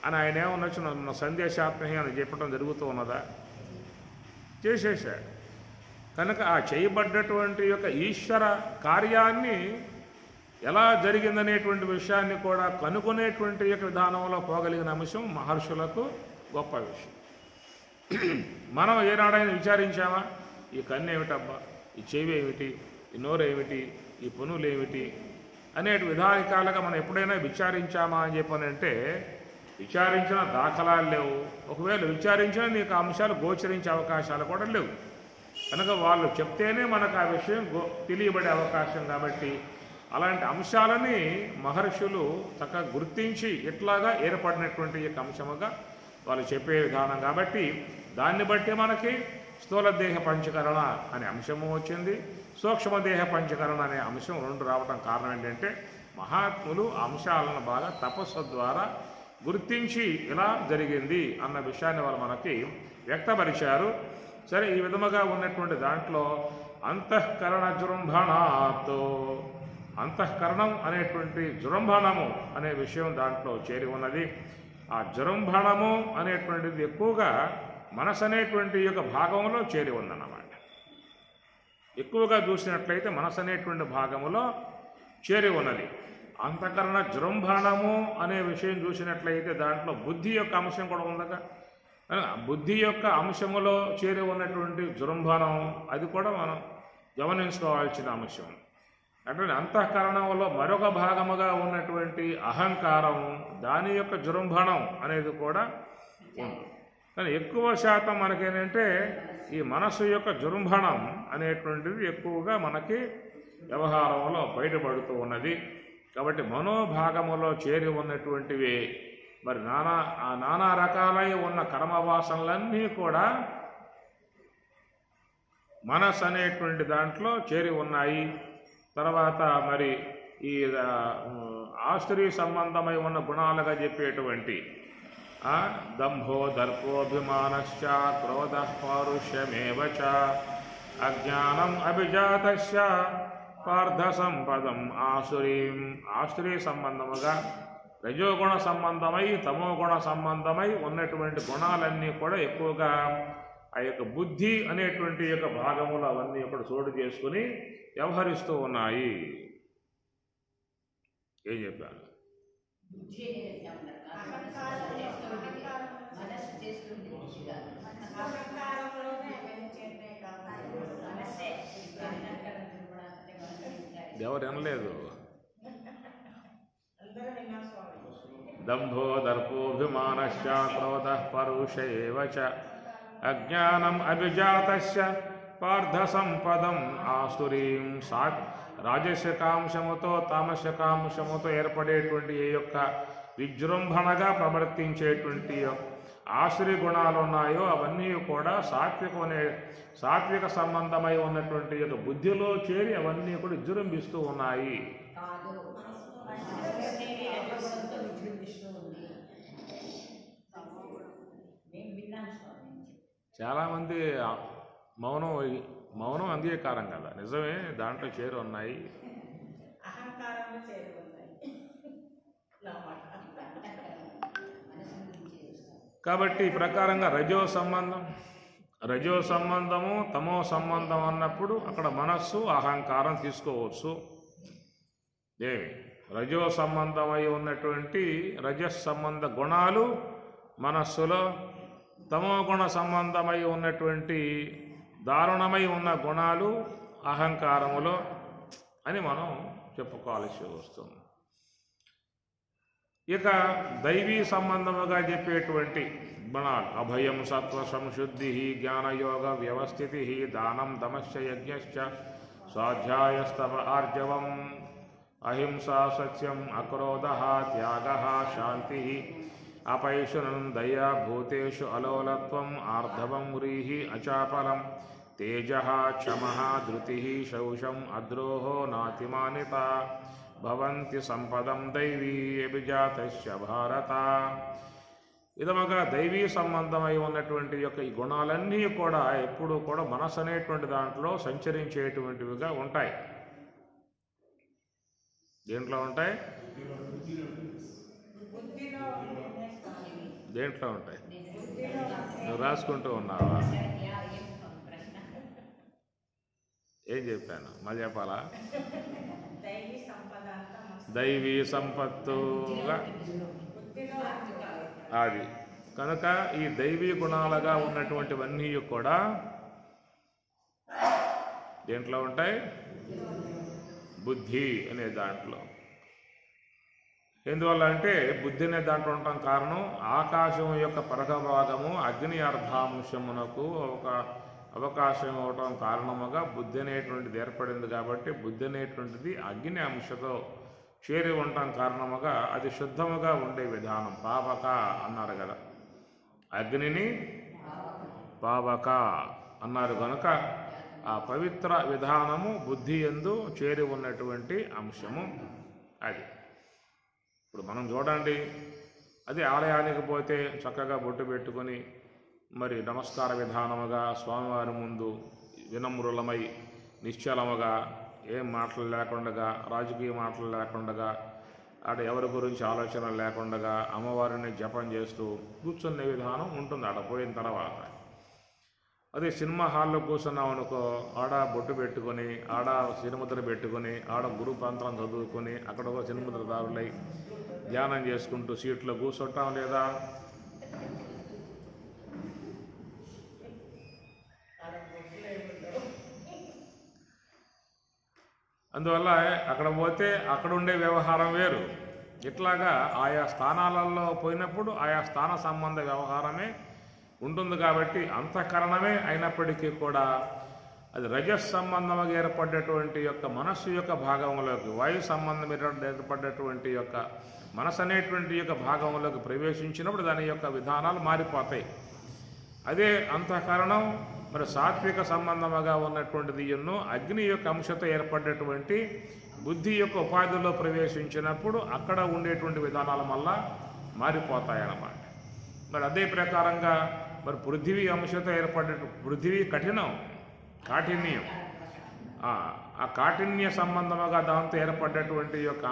అని ఆయన ఏమన్నా వచ్చి నా సందేశాత్మహి అని చెప్పడం జరుగుతూ ఉన్నదా? చేసేసాడు. కనుక ఆ చేయబడ్డటువంటి యొక్క ఈశ్వర కార్యాన్ని ఎలా జరిగిందనేటువంటి విషయాన్ని కూడా కనుగొనేటువంటి యొక్క విధానంలో పోగలిగిన అంశం మహర్షులకు గొప్ప విషయం. మనం ఏనాడైనా విచారించామా? ఈ కన్ను ఏమిటబ్బా, ఈ చెవి ఏమిటి, ఈ నోరు ఏమిటి, ఈ పనులు ఏమిటి అనేటి విధానికాలుగా మనం ఎప్పుడైనా విచారించామా అని చెప్పనంటే విచారించిన దాఖలాలు లేవు. ఒకవేళ విచారించినా నీకు ఆ అంశాలు గోచరించే అవకాశాలు కూడా లేవు. కనుక వాళ్ళు చెప్తేనే మనకు ఆ విషయం తెలియబడే అవకాశం. కాబట్టి అలాంటి అంశాలని మహర్షులు చక్కగా గుర్తించి ఇట్లాగా ఏర్పడినటువంటి ఈ అంశముగా వాళ్ళు చెప్పే విధానం. కాబట్టి దాన్ని బట్టి మనకి స్థూలదేహ పంచకరణ అనే అంశము వచ్చింది, సూక్ష్మదేహ పంచకరణ అనే అంశం రెండు రావడం కారణం ఏంటంటే మహాత్ములు అంశాలను బాగా తపస్సు ద్వారా గుర్తించి ఇలా జరిగింది అన్న విషయాన్ని వాళ్ళు మనకి వ్యక్తపరిచారు. సరే, ఈ విధముగా ఉన్నటువంటి దాంట్లో అంతఃకరణ జృంభణాతో, అంతఃకరణం అనేటువంటి జృంభణము అనే విషయం దాంట్లో చేరి ఉన్నది. ఆ జృంభణము అనేటువంటిది ఎక్కువగా మనసు అనేటువంటి యొక్క భాగంలో చేరి ఉందన్నమాట. ఎక్కువగా చూసినట్లయితే మనసు అనేటువంటి భాగములో చేరి ఉన్నది. అంతఃకరణ జృంభణము అనే విషయం చూసినట్లయితే దాంట్లో బుద్ధి యొక్క అంశం కూడా ఉందగా. బుద్ధి యొక్క అంశములో చేరి ఉన్నటువంటి జృంభణం అది కూడా మనం గమనించుకోవాల్సిన అంశం. అంటే అంతఃకరణంలో మరొక భాగముగా ఉన్నటువంటి అహంకారం, దాని యొక్క జృంభణం అనేది కూడా ఉంది. కానీ ఎక్కువ శాతం మనకేంటంటే ఈ మనస్సు యొక్క జృంభణం అనేటువంటిది ఎక్కువగా మనకి వ్యవహారంలో బయటపడుతూ ఉన్నది. కాబట్టి మనోభాగములో చేరి ఉన్నటువంటివి మరి నానా రకాలై ఉన్న కర్మవాసనలన్నీ కూడా మనస్సు అనేటువంటి దాంట్లో చేరి ఉన్నాయి. తర్వాత మరి ఈ ఆస్త్రీ సంబంధమై ఉన్న గుణాలుగా చెప్పేటువంటి దంభో దర్పోభిమానశ్చ క్రోధ పౌరుషమేవ చ అజ్ఞానం అభిజాతస్య పార్థ సంపదం ఆసురీం. ఆసురీ సంబంధముగా రజోగుణ సంబంధమై తమోగుణ సంబంధమై ఉన్నటువంటి గుణాలన్నీ కూడా ఎక్కువగా ఆ యొక్క బుద్ధి అనేటువంటి యొక్క భాగములు అవన్నీ ఇక్కడ చోటు చేసుకుని వ్యవహరిస్తూ ఉన్నాయి. ఏం చెప్పాను? ఎవరు వినలేదు. దంభో దర్పోభిమానశ్చ క్రోధః పరుష ఏవ చ అజ్ఞానం అభిజాతస్య పార్థ సంపదం ఆసురీం. రాజస్యకాంశముతో తామస్యకాంశముతో ఏర్పడేటువంటి ఏ యొక్క విజృంభణగా ప్రవర్తించేటువంటి ఆసురి గుణాలు ఉన్నాయో అవన్నీ కూడా సాత్విక సంబంధమై ఉన్నటువంటి యొక్క బుద్ధిలో చేరి అవన్నీ కూడా విజృంభిస్తూ ఉన్నాయి. చాలామంది మౌనం అంగీకారం కదా, నిజమే, దాంట్లో చేరు ఉన్నాయి. కాబట్టి ఈ ప్రకారంగా రజో సంబంధము తమో సంబంధం అన్నప్పుడు అక్కడ మనస్సు అహంకారం తీసుకోవచ్చు. ఏమి రజో సంబంధమై ఉన్నటువంటి రజస్ సంబంధ గుణాలు మనస్సులో, తమో గుణ సంబంధమై ఉన్నటువంటి దారుణమై ఉన్న గుణాలు అహంకారములో అని మనం చెప్పుకోవాల్సి వస్తుంది. ఇక దైవీ సంబంధముగా చెప్పేటువంటి గుణాలు అభయం, సత్వ, సంశుద్ధి, జ్ఞానయోగ, వ్యవస్థితి, దానం, దమశ్చ, యజ్ఞశ్చ, స్వాధ్యాయస్తవ, ఆర్జవం, అహింసా, సత్యం, అక్రోధ, త్యాగ, శాంతి, అపైశునం, దయా, భూతేషు అలోలత్వం, ఆర్ధవం, వ్రీహి, అచాపలం, తేజ, క్షమ, ధృతి, శౌషం, అద్రోహో, నాతిమానిత భవంతి సంపదం దైవీ అభిజాతస్య భారత. విధముగా దైవీ సంబంధమై ఉన్నటువంటి యొక్క ఈ గుణాలన్నీ కూడా ఎప్పుడూ కూడా మనసు అనేటువంటి దాంట్లో సంచరించేటువంటివిగా ఉంటాయి. దేంట్లో ఉంటాయి? దేంట్లో ఉంటాయి? నువ్వు రాసుకుంటూ ఉన్నావా? ఏం చెప్పాను మళ్ళీ చెప్పాలా? దైవీ సంపత్తుగా అది కనుక ఈ దైవీ గుణాలుగా ఉన్నటువంటివన్నీ కూడా దేంట్లో ఉంటాయి? బుద్ధి అనే దాంట్లో. ఎందువల్ల అంటే బుద్ధి అనే దాంట్లో ఉండటం కారణం ఆకాశం యొక్క పరగభాగము అగ్ని అర్ధాంశమునకు ఒక అవకాశం ఇవ్వటం కారణముగా బుద్ధి అనేటువంటిది ఏర్పడింది. కాబట్టి బుద్ధి అనేటువంటిది అగ్ని అంశతో చేరి ఉండటం కారణముగా అది శుద్ధముగా ఉండే విధానం. పావక అన్నారు కదా, అగ్నిని పావక అన్నారు కనుక ఆ పవిత్ర విధానము బుద్ధి యందు చేరి ఉన్నటువంటి అంశము అది. ఇప్పుడు మనం చూడండి, అది ఆలయానికి పోతే చక్కగా బొట్టు పెట్టుకొని మరి నమస్కార విధానముగా స్వామివారి ముందు వినమ్రులమై నిశ్చలముగా ఏం మాటలు లేకుండా, రాజకీయ మాటలు లేకుండా, ఆడ ఎవరి గురించి ఆలోచన లేకుండా అమ్మవారిని జపం చేస్తూ కూర్చునే విధానం ఉంటుంది ఆడ పోయిన తర్వాత. అదే సినిమా హాల్లో కూర్చున్నాం అనుకో, ఆడ బొట్టు పెట్టుకొని, ఆడ సిరిముద్ర పెట్టుకొని, ఆడ గురు మంత్రం చదువుకొని, అక్కడ ఒక సిరిముద్రదారులై ధ్యానం చేసుకుంటూ సీట్లో కూర్చుంటాం లేదా? అందువల్ల అక్కడ పోతే అక్కడ ఉండే వ్యవహారం వేరు. ఇట్లాగా ఆయా స్థానాలలో పోయినప్పుడు ఆయా స్థాన సంబంధ వ్యవహారమే ఉంటుంది. కాబట్టి అంతఃకరణమే అయినప్పటికీ కూడా అది రజస్ సంబంధంగా ఏర్పడ్డటువంటి యొక్క మనస్సు యొక్క భాగంలోకి, వాయు సంబంధం ఏర్పడ్డటువంటి యొక్క మనసు అనేటువంటి యొక్క భాగంలోకి ప్రవేశించినప్పుడు దాని యొక్క విధానాలు మారిపోతాయి. అదే అంతఃకరణం మరి సాత్విక సంబంధముగా ఉన్నటువంటిది ఎన్నో అగ్ని యొక్క అంశతో ఏర్పడ్డటువంటి బుద్ధి యొక్క ఉపాధిలో ప్రవేశించినప్పుడు అక్కడ ఉండేటువంటి విధానాల వల్ల మారిపోతాయన్నమాట. మరి అదే ప్రకారంగా మరి పృథివీ అంశతో ఏర్పడ్డ పృథివీ కాఠిన్యం, ఆ కాఠిన్య సంబంధముగా దాంతో ఏర్పడ్డటువంటి యొక్క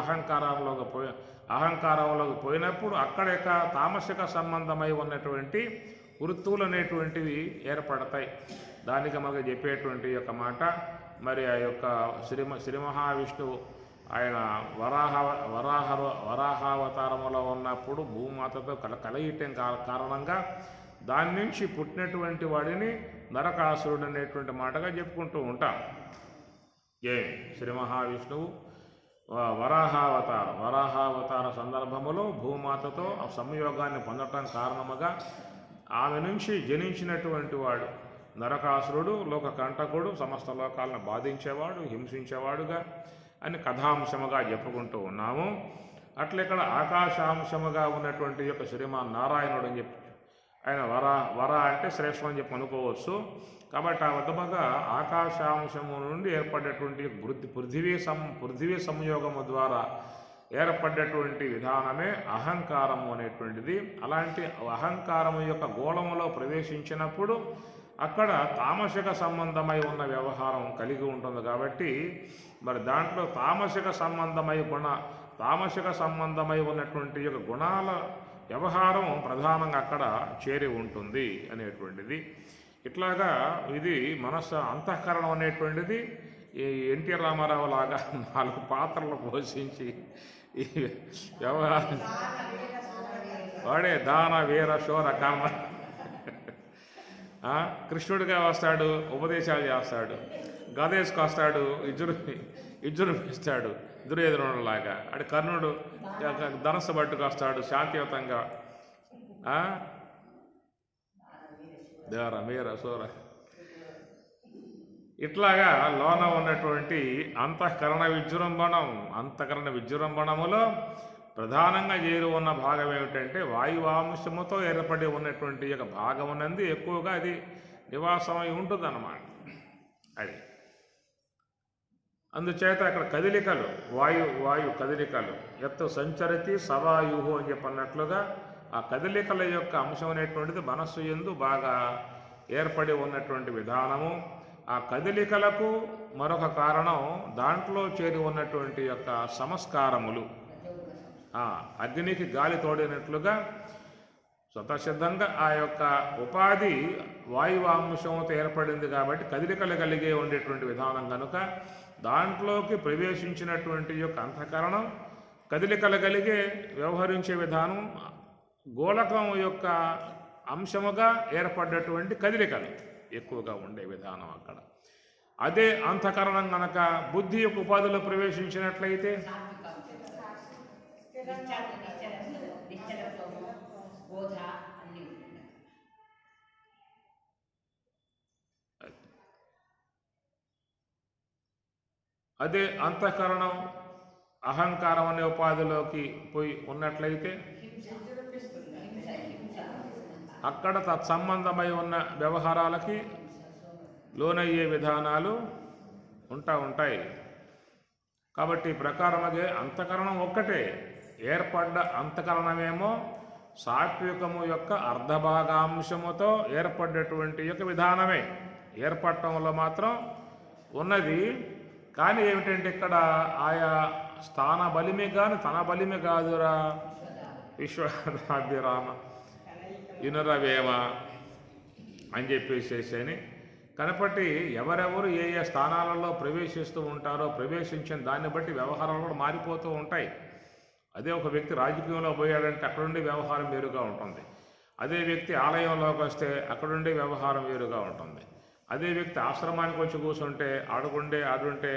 అహంకారంలోకి పోయినప్పుడు అక్కడ యొక్క తామసిక సంబంధమై ఉన్నటువంటి వృత్తులు అనేటువంటివి ఏర్పడతాయి. దానికి మనకు చెప్పేటువంటి యొక్క మాట మరి ఆ యొక్క శ్రీ మహావిష్ణువు ఆయన వరాహావతారములో ఉన్నప్పుడు భూమాతతో కలయిటం కారణంగా దాని నుంచి పుట్టినటువంటి వాడిని నరకాసురుడు అనేటువంటి మాటగా చెప్పుకుంటూ ఉంటాం. ఏమి శ్రీ మహావిష్ణువు వరాహావతార సందర్భములో భూమాతతో ఆ సంయోగాన్ని పొందటం కారణముగా ఆమె నుంచి జనించినటువంటి వాడు నరకాసురుడు, లోక కంటకుడు, సమస్త లోకాలను బాధించేవాడు, హింసించేవాడుగా అని కథాంశముగా చెప్పుకుంటూ ఉన్నాము. అట్లా ఇక్కడ ఆకాశాంశముగా ఉన్నటువంటి యొక్క శ్రీమాన్ నారాయణుడు అని చెప్పి ఆయన వర అంటే శ్రేష్టం అని చెప్పి అనుకోవచ్చు. కాబట్టి ఆ విధముగా ఆకాశాంశము నుండి ఏర్పడేటువంటి పృథివీ సంయోగము ద్వారా ఏర్పడ్డటువంటి విధానమే అహంకారము అనేటువంటిది. అలాంటి అహంకారము యొక్క గోళములో ప్రవేశించినప్పుడు అక్కడ తామసిక సంబంధమై ఉన్న వ్యవహారం కలిగి ఉంటుంది. కాబట్టి మరి దాంట్లో తామసిక సంబంధమై ఉన్నటువంటి యొక్క గుణాల వ్యవహారం ప్రధానంగా అక్కడ చేరి ఉంటుంది అనేటువంటిది. ఇట్లాగా ఇది మనస్సు అంతఃకరణం అనేటువంటిది ఈ ఎన్టీ రామారావు లాగా 4 పాత్రలు పోషించి ఈ వ్యవహారం వాడే దాన వీర శూర కర్ణ. కృష్ణుడిగా వస్తాడు, ఉపదేశాలు చేస్తాడు, గదేసుకొస్తాడు, ఇజ్జునిస్తాడు దుర్యోధనుడిలాగా. అంటే కర్ణుడు ధనస్సు పట్టుకొస్తాడు శాంతియుతంగా. దేవర మీర సూర ఇట్లాగా లోన ఉన్నటువంటి అంతఃకరణ విజృంభణములో ప్రధానంగా చేరి ఉన్న భాగం ఏమిటంటే వాయువాంశముతో ఏర్పడి ఉన్నటువంటి యొక్క భాగం ఉన్నది ఎక్కువగా అది నివాసమై ఉంటుందన్నమాట. అది అందుచేత అక్కడ కదలికలు వాయు కదలికలు ఎత్తు సంచరితి సవాయుహు అని చెప్పన్నట్లుగా ఆ కదలికల యొక్క అంశం అనేటువంటిది మనస్సు యందు బాగా ఏర్పడి ఉన్నటువంటి విధానము. ఆ కదలికలకు మరొక కారణం దాంట్లో చేరి ఉన్నటువంటి యొక్క సంస్కారములు. అగ్నికి గాలి తోడినట్లుగా స్వతసిద్ధంగా ఆ యొక్క ఉపాధి వాయువాంశంతో ఏర్పడింది కాబట్టి కదలికలు కలిగే ఉండేటువంటి విధానం కనుక దాంట్లోకి ప్రవేశించినటువంటి యొక్క అంతఃకరణం కదలికలు కలిగే వ్యవహరించే విధానం గోళకం యొక్క అంశముగా ఏర్పడ్డటువంటి కదలికలు ఎక్కువగా ఉండే విధానం అక్కడ. అదే అంతఃకరణం కనుక బుద్ధి యొక్క ఉపాధిలో ప్రవేశించినట్లయితే అదే అంతఃకరణం అహంకారం అనే ఉపాధిలోకి పోయి ఉన్నట్లయితే అక్కడ తత్సంబంధమై ఉన్న వ్యవహారాలకి లోనయ్యే విధానాలు ఉంటాయి. కాబట్టి ప్రకారమగే అంతఃకరణం ఒక్కటే. ఏర్పడ్డ అంతఃకరణమేమో సాత్వికము యొక్క అర్ధభాగాంశముతో ఏర్పడ్డటువంటి యొక్క విధానమే ఏర్పడటంలో మాత్రం ఉన్నది. కానీ ఏమిటంటే ఇక్కడ ఆయా స్థాన బలిమే కానీ తన బలిమే కాదురా విశ్వనాభిరామ ఇనురవేమ అని చెప్పేసేసని కనపట్టి ఎవరెవరు ఏ ఏ స్థానాలలో ప్రవేశిస్తూ ఉంటారో ప్రవేశించిన దాన్ని బట్టి వ్యవహారాలు కూడా మారిపోతూ ఉంటాయి. అదే ఒక వ్యక్తి రాజకీయంలో పోయాడంటే అక్కడుండే వ్యవహారం వేరుగా ఉంటుంది. అదే వ్యక్తి ఆలయంలోకి వస్తే అక్కడుండే వ్యవహారం వేరుగా ఉంటుంది. అదే వ్యక్తి ఆశ్రమానికి వచ్చి కూర్చుంటే ఆడుంటే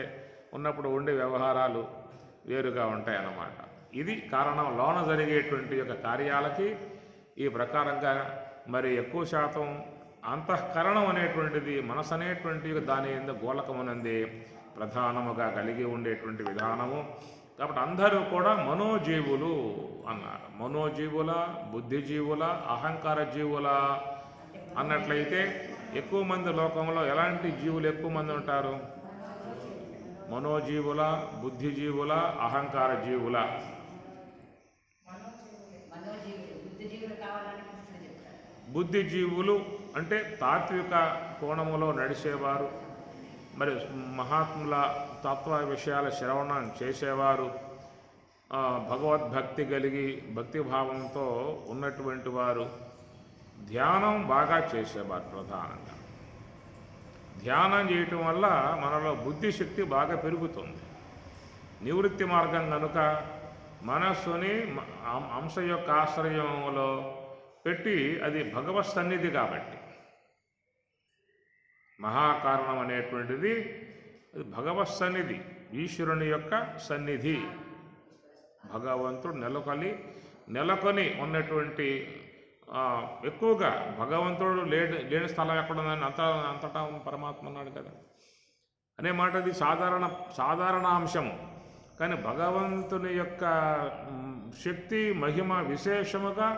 ఉన్నప్పుడు ఉండే వ్యవహారాలు వేరుగా ఉంటాయి అన్నమాట. ఇది కారణం లోన జరిగేటువంటి యొక్క కార్యాలకి ఈ ప్రకారంగా మరి ఎక్కువ శాతం అంతఃకరణం అనేటువంటిది మనసు అనేటువంటి దాని గోళకమునంది ప్రధానముగా కలిగి ఉండేటువంటి విధానము. కాబట్టి అందరూ కూడా మనోజీవులు అన్నారు. మనోజీవుల, బుద్ధిజీవుల, అహంకార జీవుల అన్నట్లయితే ఎక్కువ మంది లోకంలో ఎలాంటి జీవులు ఎక్కువ మంది ఉంటారు? మనోజీవుల, బుద్ధిజీవుల, అహంకార జీవుల. బుద్ధిజీవులు అంటే తాత్విక కోణములో నడిచేవారు, మరి మహాత్ముల తత్వ విషయాల శ్రవణం చేసేవారు, భగవద్భక్తి కలిగి భక్తిభావంతో ఉన్నటువంటి వారు, ధ్యానం బాగా చేసేవారు. ప్రధానంగా ధ్యానం చేయటం వల్ల మనలో బుద్ధిశక్తి బాగా పెరుగుతుంది. నివృత్తి మార్గం కనుక మనస్సుని అంశ యొక్క ఆశ్రయంలో పెట్టి అది భగవత్ సన్నిధి కాబట్టి మహాకారణం అనేటువంటిది ఇది భగవత్ సన్నిధి, ఈశ్వరుని యొక్క సన్నిధి. భగవంతుడు నెలకొని ఉన్నటువంటి ఎక్కువగా భగవంతుడు లేని స్థలం ఎక్కడ ఉందని అంతటా పరమాత్మ ఉన్నాడు కదా అనే మాట. ఇది సాధారణ అంశము. కానీ భగవంతుని యొక్క శక్తి మహిమ విశేషముగా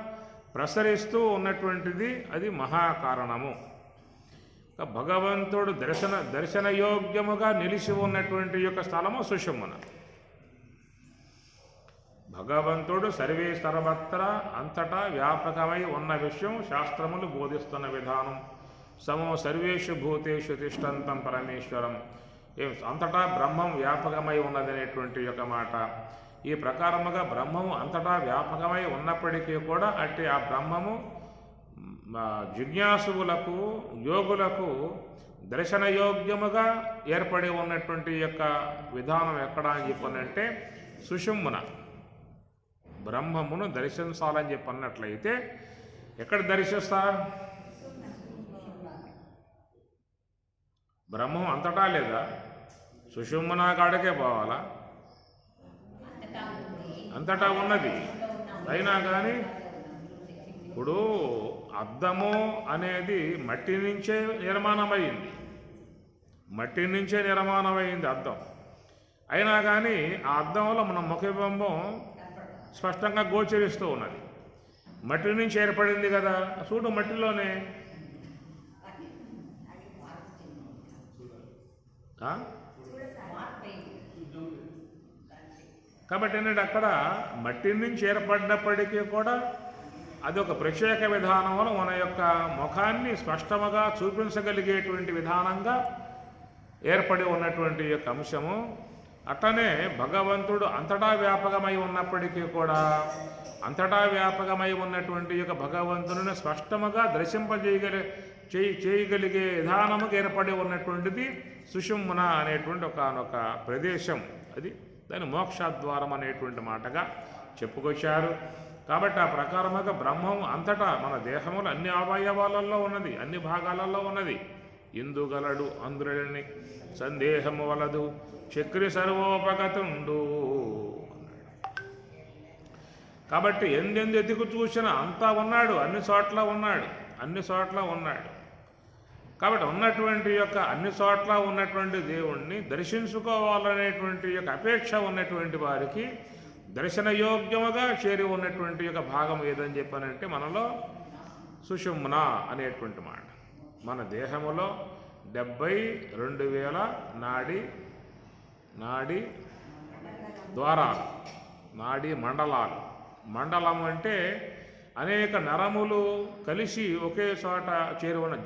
ప్రసరిస్తూ ఉన్నటువంటిది అది మహాకారణము. భగవంతుడు దర్శనయోగ్యముగా నిలిచి ఉన్నటువంటి యొక్క స్థలము సుషుమ్న. భగవంతుడు సర్వత్ర అంతటా వ్యాపకమై ఉన్న విషయం శాస్త్రములు బోధిస్తున్న విధానం. సమో సర్వేషు భూతేషు తిష్టంతం పరమేశ్వరం. అంతటా బ్రహ్మం వ్యాపకమై ఉన్నదనేటువంటి యొక్క మాట. ఈ ప్రకారముగా బ్రహ్మము అంతటా వ్యాపకమై ఉన్నప్పటికీ కూడా అట్టి ఆ బ్రహ్మము జిజ్ఞాసువులకు యోగులకు దర్శనయోగ్యముగా ఏర్పడి ఉన్నటువంటి యొక్క విధానం ఎక్కడ అని చెప్పనంటే సుషుమ్న. బ్రహ్మమును దర్శించాలని చెప్పన్నట్లయితే ఎక్కడ దర్శిస్తారు? బ్రహ్మం అంతటా లేదా? సుషుమ్న కాడకే పోవాలా? అంతటా ఉన్నది. అయినా కానీ ఇప్పుడు అద్దము అనేది మట్టి నుంచే నిర్మాణమైంది అద్దం. అయినా కానీ ఆ అద్దంలో మన ముఖబింబం స్పష్టంగా గోచరిస్తూ ఉన్నది. మట్టి నుంచి ఏర్పడింది కదా, చూడు మట్టిలోనే. కాబట్టి ఏంటంటే అక్కడ మట్టి నుంచి ఏర్పడినప్పటికీ కూడా అది ఒక ప్రత్యేక విధానంలో మన యొక్క ముఖాన్ని స్పష్టముగా చూపించగలిగేటువంటి విధానంగా ఏర్పడి ఉన్నటువంటి యొక్క అంశము. అట్లనే భగవంతుడు అంతటా వ్యాపకమై ఉన్నప్పటికీ కూడా అంతటా వ్యాపకమై ఉన్నటువంటి యొక్క భగవంతుని స్పష్టముగా చేయగలిగే విధానముగా ఏర్పడి ఉన్నటువంటిది సుషుమ్న అనేటువంటి ఒకనొక ప్రదేశం. అది దాని మోక్షద్వారం అనేటువంటి మాటగా చెప్పుకొచ్చారు. కాబట్టి ఆ ప్రకారముగా బ్రహ్మం అంతటా మన దేహములు అన్ని అవయవాలలో ఉన్నది, అన్ని భాగాలలో ఉన్నది. ఇందుగలడు అందులని సందేహము వలదు చక్రి సర్వోపగతుండు. కాబట్టి ఎందెందు ఎదుగు చూసినా అంతా ఉన్నాడు, అన్ని చోట్ల ఉన్నాడు. కాబట్టి ఉన్నటువంటి యొక్క అన్ని చోట్ల ఉన్నటువంటి దేవుణ్ణి దర్శించుకోవాలనేటువంటి యొక్క అపేక్ష ఉన్నటువంటి వారికి దర్శనయోగ్యముగా చేరి ఉన్నటువంటి యొక్క భాగం ఏదని చెప్పానంటే మనలో సుషుమ్న అనేటువంటి మాట. మన దేహములో 72,000 నాడీ ద్వారాలు, నాడీ మండలాలు. మండలం అంటే అనేక నరములు కలిసి ఒకే చోట చేరి ఉన్న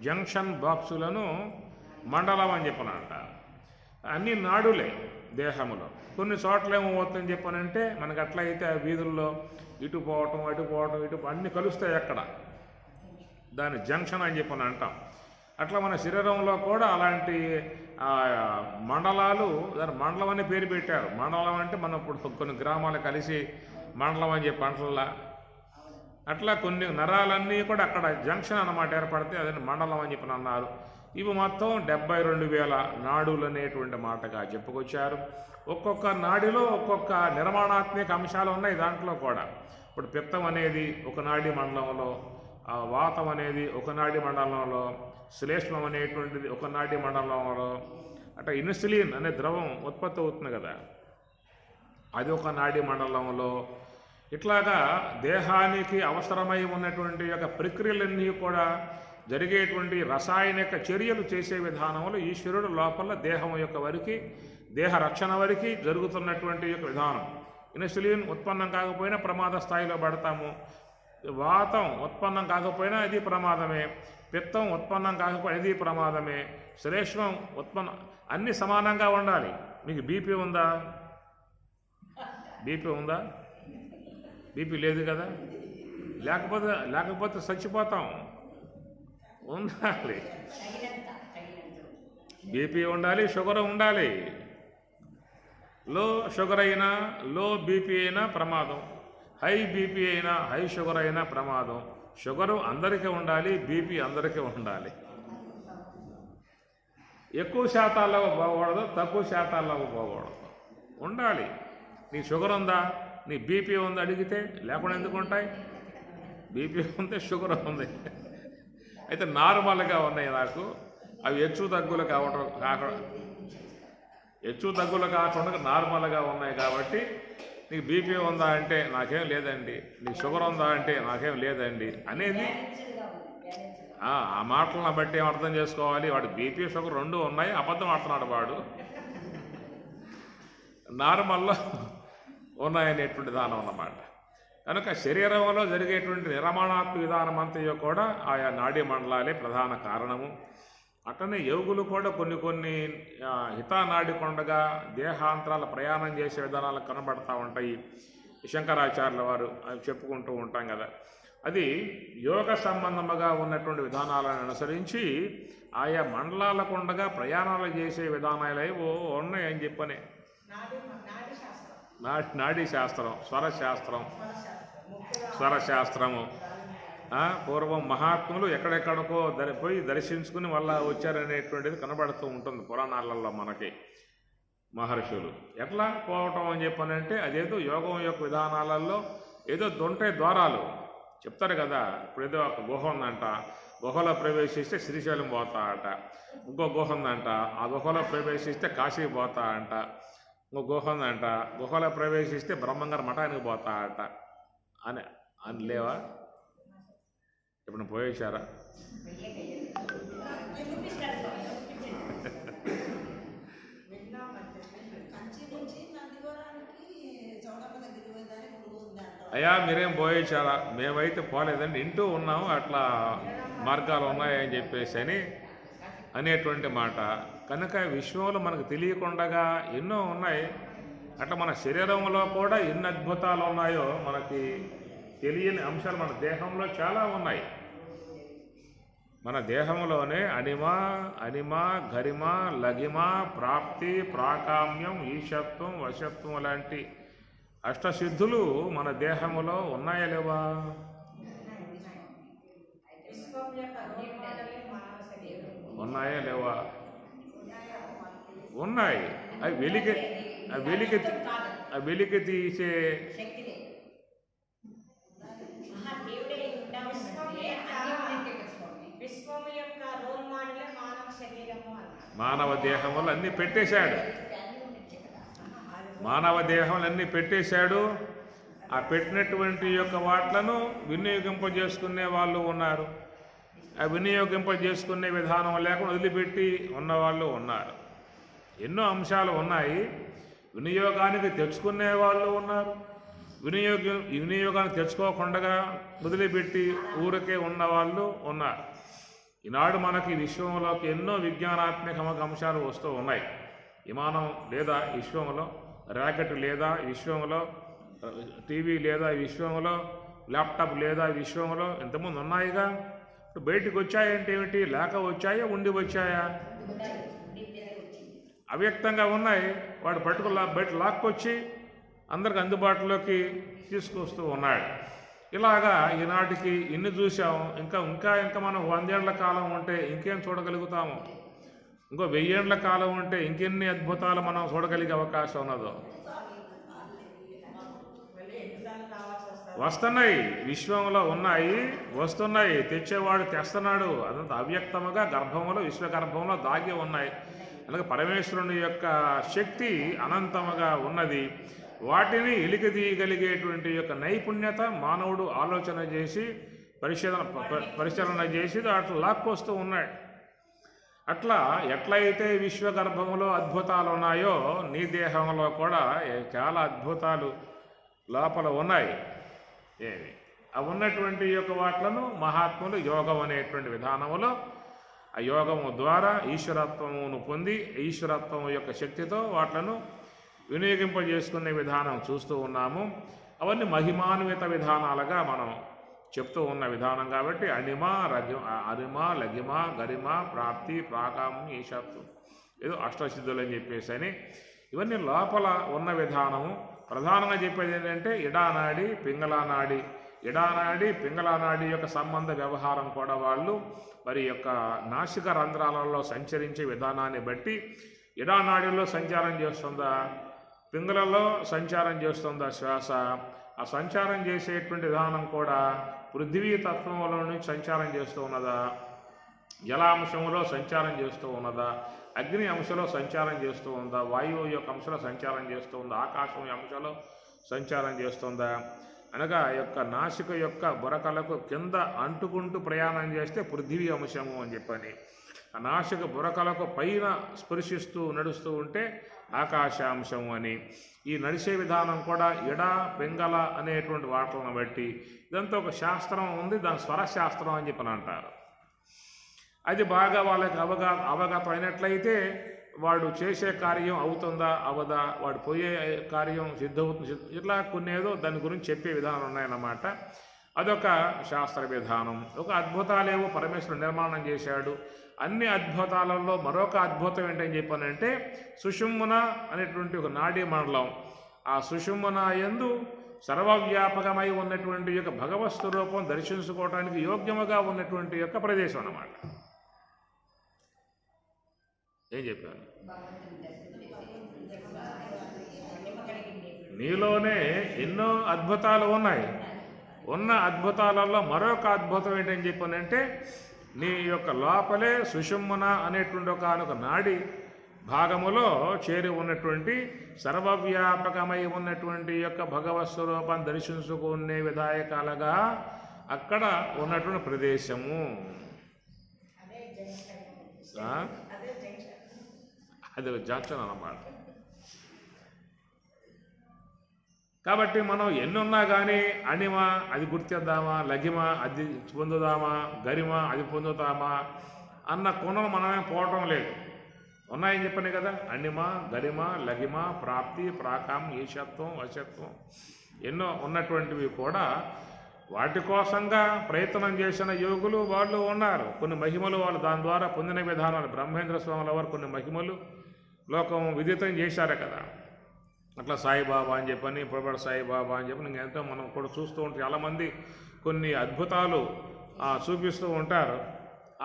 జంక్షన్ బాక్సులను మండలం అని చెప్పనంట. అన్ని నాడులే దేహములో. కొన్ని చోట్ల ఏమవుతుందని చెప్పనంటే మనకు అట్లయితే ఆ వీధుల్లో ఇటు పోవటం ఇటు అన్నీ కలుస్తాయి అక్కడ, దాన్ని జంక్షన్ అని చెప్పని అంటాం. అట్లా మన శరీరంలో కూడా అలాంటి మండలాలు, దాని మండలం అని పేరు పెట్టారు. మండలం అంటే మనం ఇప్పుడు కొన్ని గ్రామాలు కలిసి మండలం అని చెప్పి అంటల్లా, అట్లా కొన్ని నరాలన్నీ కూడా అక్కడ జంక్షన్ అన్నమాట ఏర్పడితే అదని మండలం అని చెప్పి అన్నారు. ఇవి మొత్తం 72,000 నాడులు అనేటువంటి మాటగా చెప్పుకొచ్చారు. ఒక్కొక్క నాడిలో ఒక్కొక్క నిర్మాణాత్మక అంశాలు ఉన్నాయి దాంట్లో కూడా. ఇప్పుడు పిత్తం అనేది ఒక నాడీ మండలంలో, వాతం అనేది ఒక నాడీ మండలంలో, శ్లేష్మం అనేటువంటిది ఒక నాడీ మండలంలో, అట్లా ఇన్సులిన్ అనే ద్రవం ఉత్పత్తి అవుతుంది కదా, అది ఒక నాడీ మండలంలో. ఇట్లాగా దేహానికి అవసరమై ఉన్నటువంటి యొక్క ప్రక్రియలన్నీ కూడా జరిగేటువంటి రసాయనిక చర్యలు చేసే విధానంలో ఈశ్వరుడు లోపల దేహం యొక్క వరకు, దేహ రక్షణ వరకు జరుగుతున్నటువంటి యొక్క విధానం. ఇన్సులిన్ ఉత్పన్నం కాకపోయినా ప్రమాద స్థాయిలో పడతాము. వాతం ఉత్పన్నం కాకపోయినా ఇది ప్రమాదమే. పిత్తం ఉత్పన్నం కాకపోయినా ఇది ప్రమాదమే. శ్లేష్మం ఉత్పన్నం, అన్నీ సమానంగా ఉండాలి. మీకు బీపీ ఉందా? బీపీ లేదు కదా, లేకపోతే చచ్చిపోతాం. ఉండాలి, బీపీ ఉండాలి, షుగర్ ఉండాలి. లో షుగర్ అయినా, లో బీపీ అయినా ప్రమాదం, హై బీపీ అయినా, హై షుగర్ అయినా ప్రమాదం. షుగరు అందరికీ ఉండాలి, బీపీ అందరికీ ఉండాలి. ఎక్కువ శాతాల్లో పోకూడదు, తక్కువ శాతాల్లో పోకూడదు, ఉండాలి. నీ షుగర్ ఉందా, నీ బీపీ ఉందా అడిగితే లేకుండా ఎందుకు ఉంటాయి? బీపీ ఉంది, షుగర్ ఉంది, అయితే నార్మల్గా ఉన్నాయి నాకు. అవి హెచ్చు తగ్గులు కాకుండా నార్మల్గా ఉన్నాయి కాబట్టి నీకు బీపీ ఉందా అంటే నాకేం లేదండి, నీకు షుగర్ ఉందా అంటే నాకేం లేదండి అనేది ఆ మాటలను బట్టి ఏం అర్థం చేసుకోవాలి? వాడు బీపీ షుగర్ రెండు ఉన్నాయి, అబద్ధం ఆడుతున్నాడు వాడు, నార్మల్లో ఉన్నాయనేటువంటి విధానం అన్నమాట. కనుక శరీరంలో జరిగేటువంటి నిర్మాణాత్మక విధానం అంతయో కూడా ఆయా నాడీ మండలాలే ప్రధాన కారణము. అట్లనే యోగులు కూడా కొన్ని హితానాడి కొండగా దేహాంతరాల ప్రయాణం చేసే విధానాలు కనబడతా ఉంటాయి. శంకరాచార్యుల వారు అవి చెప్పుకుంటూ ఉంటాం కదా. అది యోగ సంబంధముగా ఉన్నటువంటి విధానాలను అనుసరించి ఆయా మండలాల కొండగా ప్రయాణాలు చేసే విధానాలు ఉన్నాయని చెప్పని నాడీ శాస్త్రం, స్వరశాస్త్రము. పూర్వం మహాత్ములు ఎక్కడెక్కడికో పోయి దర్శించుకుని మళ్ళా వచ్చారనేటువంటిది కనబడుతూ ఉంటుంది పురాణాలలో మనకి. మహర్షులు ఎట్లా పోవటం అని చెప్పనంటే అదేదో యోగం యొక్క విధానాలలో ఏదో దొంటే ద్వారాలు చెప్తారు కదా. ఇప్పుడు ఏదో ఒక గుహ ఉందంట, గుహలో ప్రవేశిస్తే శ్రీశైలం పోతా అంట. ఇంకో గుహ ఉందంట, ఆ గుహలో ప్రవేశిస్తే కాశీ పోతా అంట. ఇంకో గుహ ఉందంట, గుహలో ప్రవేశిస్తే బ్రహ్మంగారు మఠానికి పోతా అంట అని లేవా? ఇప్పుడు పోయేశారా? అయ్యా మీరేం పోయేశారా? మేమైతే పోలేదండి, ఇంటూ ఉన్నాము, అట్లా మార్గాలు ఉన్నాయని చెప్పేసి అనేటువంటి మాట. కనుక విశ్వంలో మనకు తెలియకుండా ఎన్నో ఉన్నాయి. అట్లా మన శరీరంలో కూడా ఎన్ని అద్భుతాలు ఉన్నాయో మనకి తెలియని అంశాలు మన దేహంలో చాలా ఉన్నాయి. మన దేహంలోనే అనిమ, గరిమ, లగిమ, ప్రాప్తి, ప్రాకామ్యం, ఈశత్వం, వశత్వం లాంటి అష్టసిద్ధులు మన దేహంలో ఉన్నాయా లేవా? ఉన్నాయా లేవా? ఉన్నాయి. అవి వెలికి తీసే మానవ దేహంలో అన్నీ పెట్టేశాడు. మానవ దేహంలో అన్నీ పెట్టేశాడు. ఆ పెట్టినటువంటి యొక్క వాట్లను వినియోగింపజేసుకునే వాళ్ళు ఉన్నారు. ఆ వినియోగింపజేసుకునే విధానం లేకుండా వదిలిపెట్టి ఉన్నవాళ్ళు ఉన్నారు. ఎన్నో అంశాలు ఉన్నాయి. వినియోగానికి తెచ్చుకునే వాళ్ళు ఉన్నారు, వినియోగాన్ని తెచ్చుకోకుండా వదిలిపెట్టి ఊరికే ఉన్నవాళ్ళు ఉన్నారు. ఈనాడు మనకి విశ్వంలోకి ఎన్నో విజ్ఞానాత్మక అంశాలు వస్తూ ఉన్నాయి. విమానం లేదా విశ్వంలో, ర్యాకెట్ లేదా విశ్వంలో, టీవీ లేదా విశ్వంలో, ల్యాప్టాప్ లేదా విశ్వంలో ఇంతకుముందు ఉన్నాయిగా. బయటికి వచ్చాయంటే ఏమిటి? లేక వచ్చాయా, ఉండి వచ్చాయా? అవ్యక్తంగా ఉన్నాయి. వాడు బయట లాక్కొచ్చి అందరికి అందుబాటులోకి తీసుకొస్తూ ఉన్నాడు. ఇలాగా ఈనాటికి ఇన్ని చూసాం. ఇంకా మనం 100 ఏళ్ల కాలం ఉంటే ఇంకేం చూడగలుగుతాము? ఇంకో 1000 ఏళ్ల కాలం ఉంటే ఇంకెన్ని అద్భుతాలు మనం చూడగలిగే అవకాశం ఉన్నదో. వస్తున్నాయి, విశ్వంలో ఉన్నాయి, వస్తున్నాయి, తెచ్చేవాడు తెస్తున్నాడు. అదంతా అవ్యక్తముగా గర్భంలో, విశ్వగర్భంలో దాగి ఉన్నాయి. అలాగే పరమేశ్వరుని యొక్క శక్తి అనంతముగా ఉన్నది. వాటిని ఎలికితీయగలిగేటువంటి యొక్క నైపుణ్యత మానవుడు ఆలోచన చేసి పరిశీలన చేసి అట్లా లాక్కొస్తూ ఉన్నాడు. అట్లా ఎట్లయితే విశ్వగర్భంలో అద్భుతాలు ఉన్నాయో నీ దేహంలో కూడా చాలా అద్భుతాలు లోపల ఉన్నాయి. అవి ఉన్నటువంటి యొక్క వాట్లను మహాత్ములు యోగం అనేటువంటి విధానములో ఆ యోగము ద్వారా ఈశ్వరత్వమును పొంది ఈశ్వరత్వం యొక్క శక్తితో వాట్లను వినియోగింపజేసుకునే విధానం చూస్తూ ఉన్నాము. అవన్నీ మహిమాన్విత విధానాలుగా మనం చెప్తూ ఉన్న విధానం కాబట్టి అనిమ, లగిమ, గరిమ, ప్రాప్తి, ప్రాకామ్యం, ఈశత్వం, ఏదో అష్టసిద్ధులు అని చెప్పేసి ఇవన్నీ లోపల ఉన్న విధానము. ప్రధానంగా చెప్పేది ఏంటంటే ఇడానాడి, పింగళానాడి, ఎడానాడి పింగళనాడి యొక్క సంబంధ వ్యవహారం కూడా వాళ్ళు మరి యొక్క నాసిక రంధ్రాలలో సంచరించే విధానాన్ని బట్టి ఎడానాడిలో సంచారం చేస్తుందా, పింగళలో సంచారం చేస్తుందా శ్వాస, ఆ సంచారం చేసేటువంటి విధానం కూడా పృథివీ తత్వంలో నుంచి సంచారం చేస్తూ ఉన్నదా, జలాంశంలో సంచారం చేస్తూ ఉన్నదా, అగ్ని అంశంలో సంచారం చేస్తూ ఉందా, వాయువు యొక్క అంశంలో సంచారం చేస్తూ ఉందా, ఆకాశం అంశంలో సంచారం చేస్తుందా, అనగా యొక్క నాసిక యొక్క బురకలకు కింద అంటుకుంటూ ప్రయాణం చేస్తే పృథివీ అంశము అని చెప్పని, ఆ నాసిక బురకలకు పైన స్పృశిస్తూ నడుస్తూ ఉంటే ఆకాశాంశము అని. ఈ నడిచే విధానం కూడా ఎడ పింగళ అనేటువంటి వాటిని బట్టి ఇదంతా ఒక శాస్త్రం ఉంది, దాని స్వరశాస్త్రం అని చెప్పని అంటారు. అది బాగా వాళ్ళకి అవగతం అయినట్లయితే వాడు చేసే కార్యం అవుతుందా అవదా, వాడు పోయే కార్యం సిద్ధవుతుంది, ఇట్లా కొన్ని ఏదో దాని గురించి చెప్పే విధానం ఉన్నాయన్నమాట. అదొక శాస్త్ర విధానం. ఒక అద్భుతాలేవో పరమేశ్వరుడు నిర్మాణం చేశాడు. అన్ని అద్భుతాలలో మరొక అద్భుతం ఏంటని చెప్పానంటే సుషుమ్న అనేటువంటి ఒక నాడీ మండలం. ఆ సుషుమ్న యందు సర్వవ్యాపకమై ఉన్నటువంటి యొక్క భగవత్ స్వరూపం దర్శించుకోవడానికి యోగ్యముగా ఉన్నటువంటి యొక్క ప్రదేశం అన్నమాట. ఏం చెప్పాను? నీలోనే ఎన్నో అద్భుతాలు ఉన్నాయి. ఉన్న అద్భుతాలలో మరొక అద్భుతం ఏంటని చెప్పానంటే నీ యొక్క లోపలే సుషుమ్న అనేటువంటి ఒక నాడి భాగములో చేరి ఉన్నటువంటి సర్వవ్యాపకమై ఉన్నటువంటి యొక్క భగవత్ స్వరూపం దర్శించుకునే విధాయకాలుగా అక్కడ ఉన్నటువంటి ప్రదేశము. అది జంక్షన్ అన్నమాట. కాబట్టి మనం ఎన్నున్నా కానీ అణిమ అది గుర్తిద్దామా, లఘిమ అది పొందుదామా, గరిమ అది పొందుతామా అన్న కోణం మనమే పోవటం లేదు. ఉన్నాయని చెప్పాను కదా, అణిమ, గరిమ, లఘిమ, ప్రాప్తి, ప్రాకాం, ఈశత్వం, వశత్వం ఎన్నో ఉన్నటువంటివి కూడా వాటి కోసంగా ప్రయత్నం చేసిన యోగులు వాళ్ళు ఉన్నారు. కొన్ని మహిమలు వాళ్ళు దాని ద్వారా పొందిన విధానాలు బ్రహ్మేంద్ర స్వాముల వారు కొన్ని మహిమలు లోకం విదితం చేశారు కదా. అట్లా సాయిబాబా అని చెప్పని, పొరపాటు సాయిబాబా అని చెప్పని ఇంకెంతో మనం కూడా చూస్తూ ఉంటాం. చాలామంది కొన్ని అద్భుతాలు చూపిస్తూ ఉంటారు.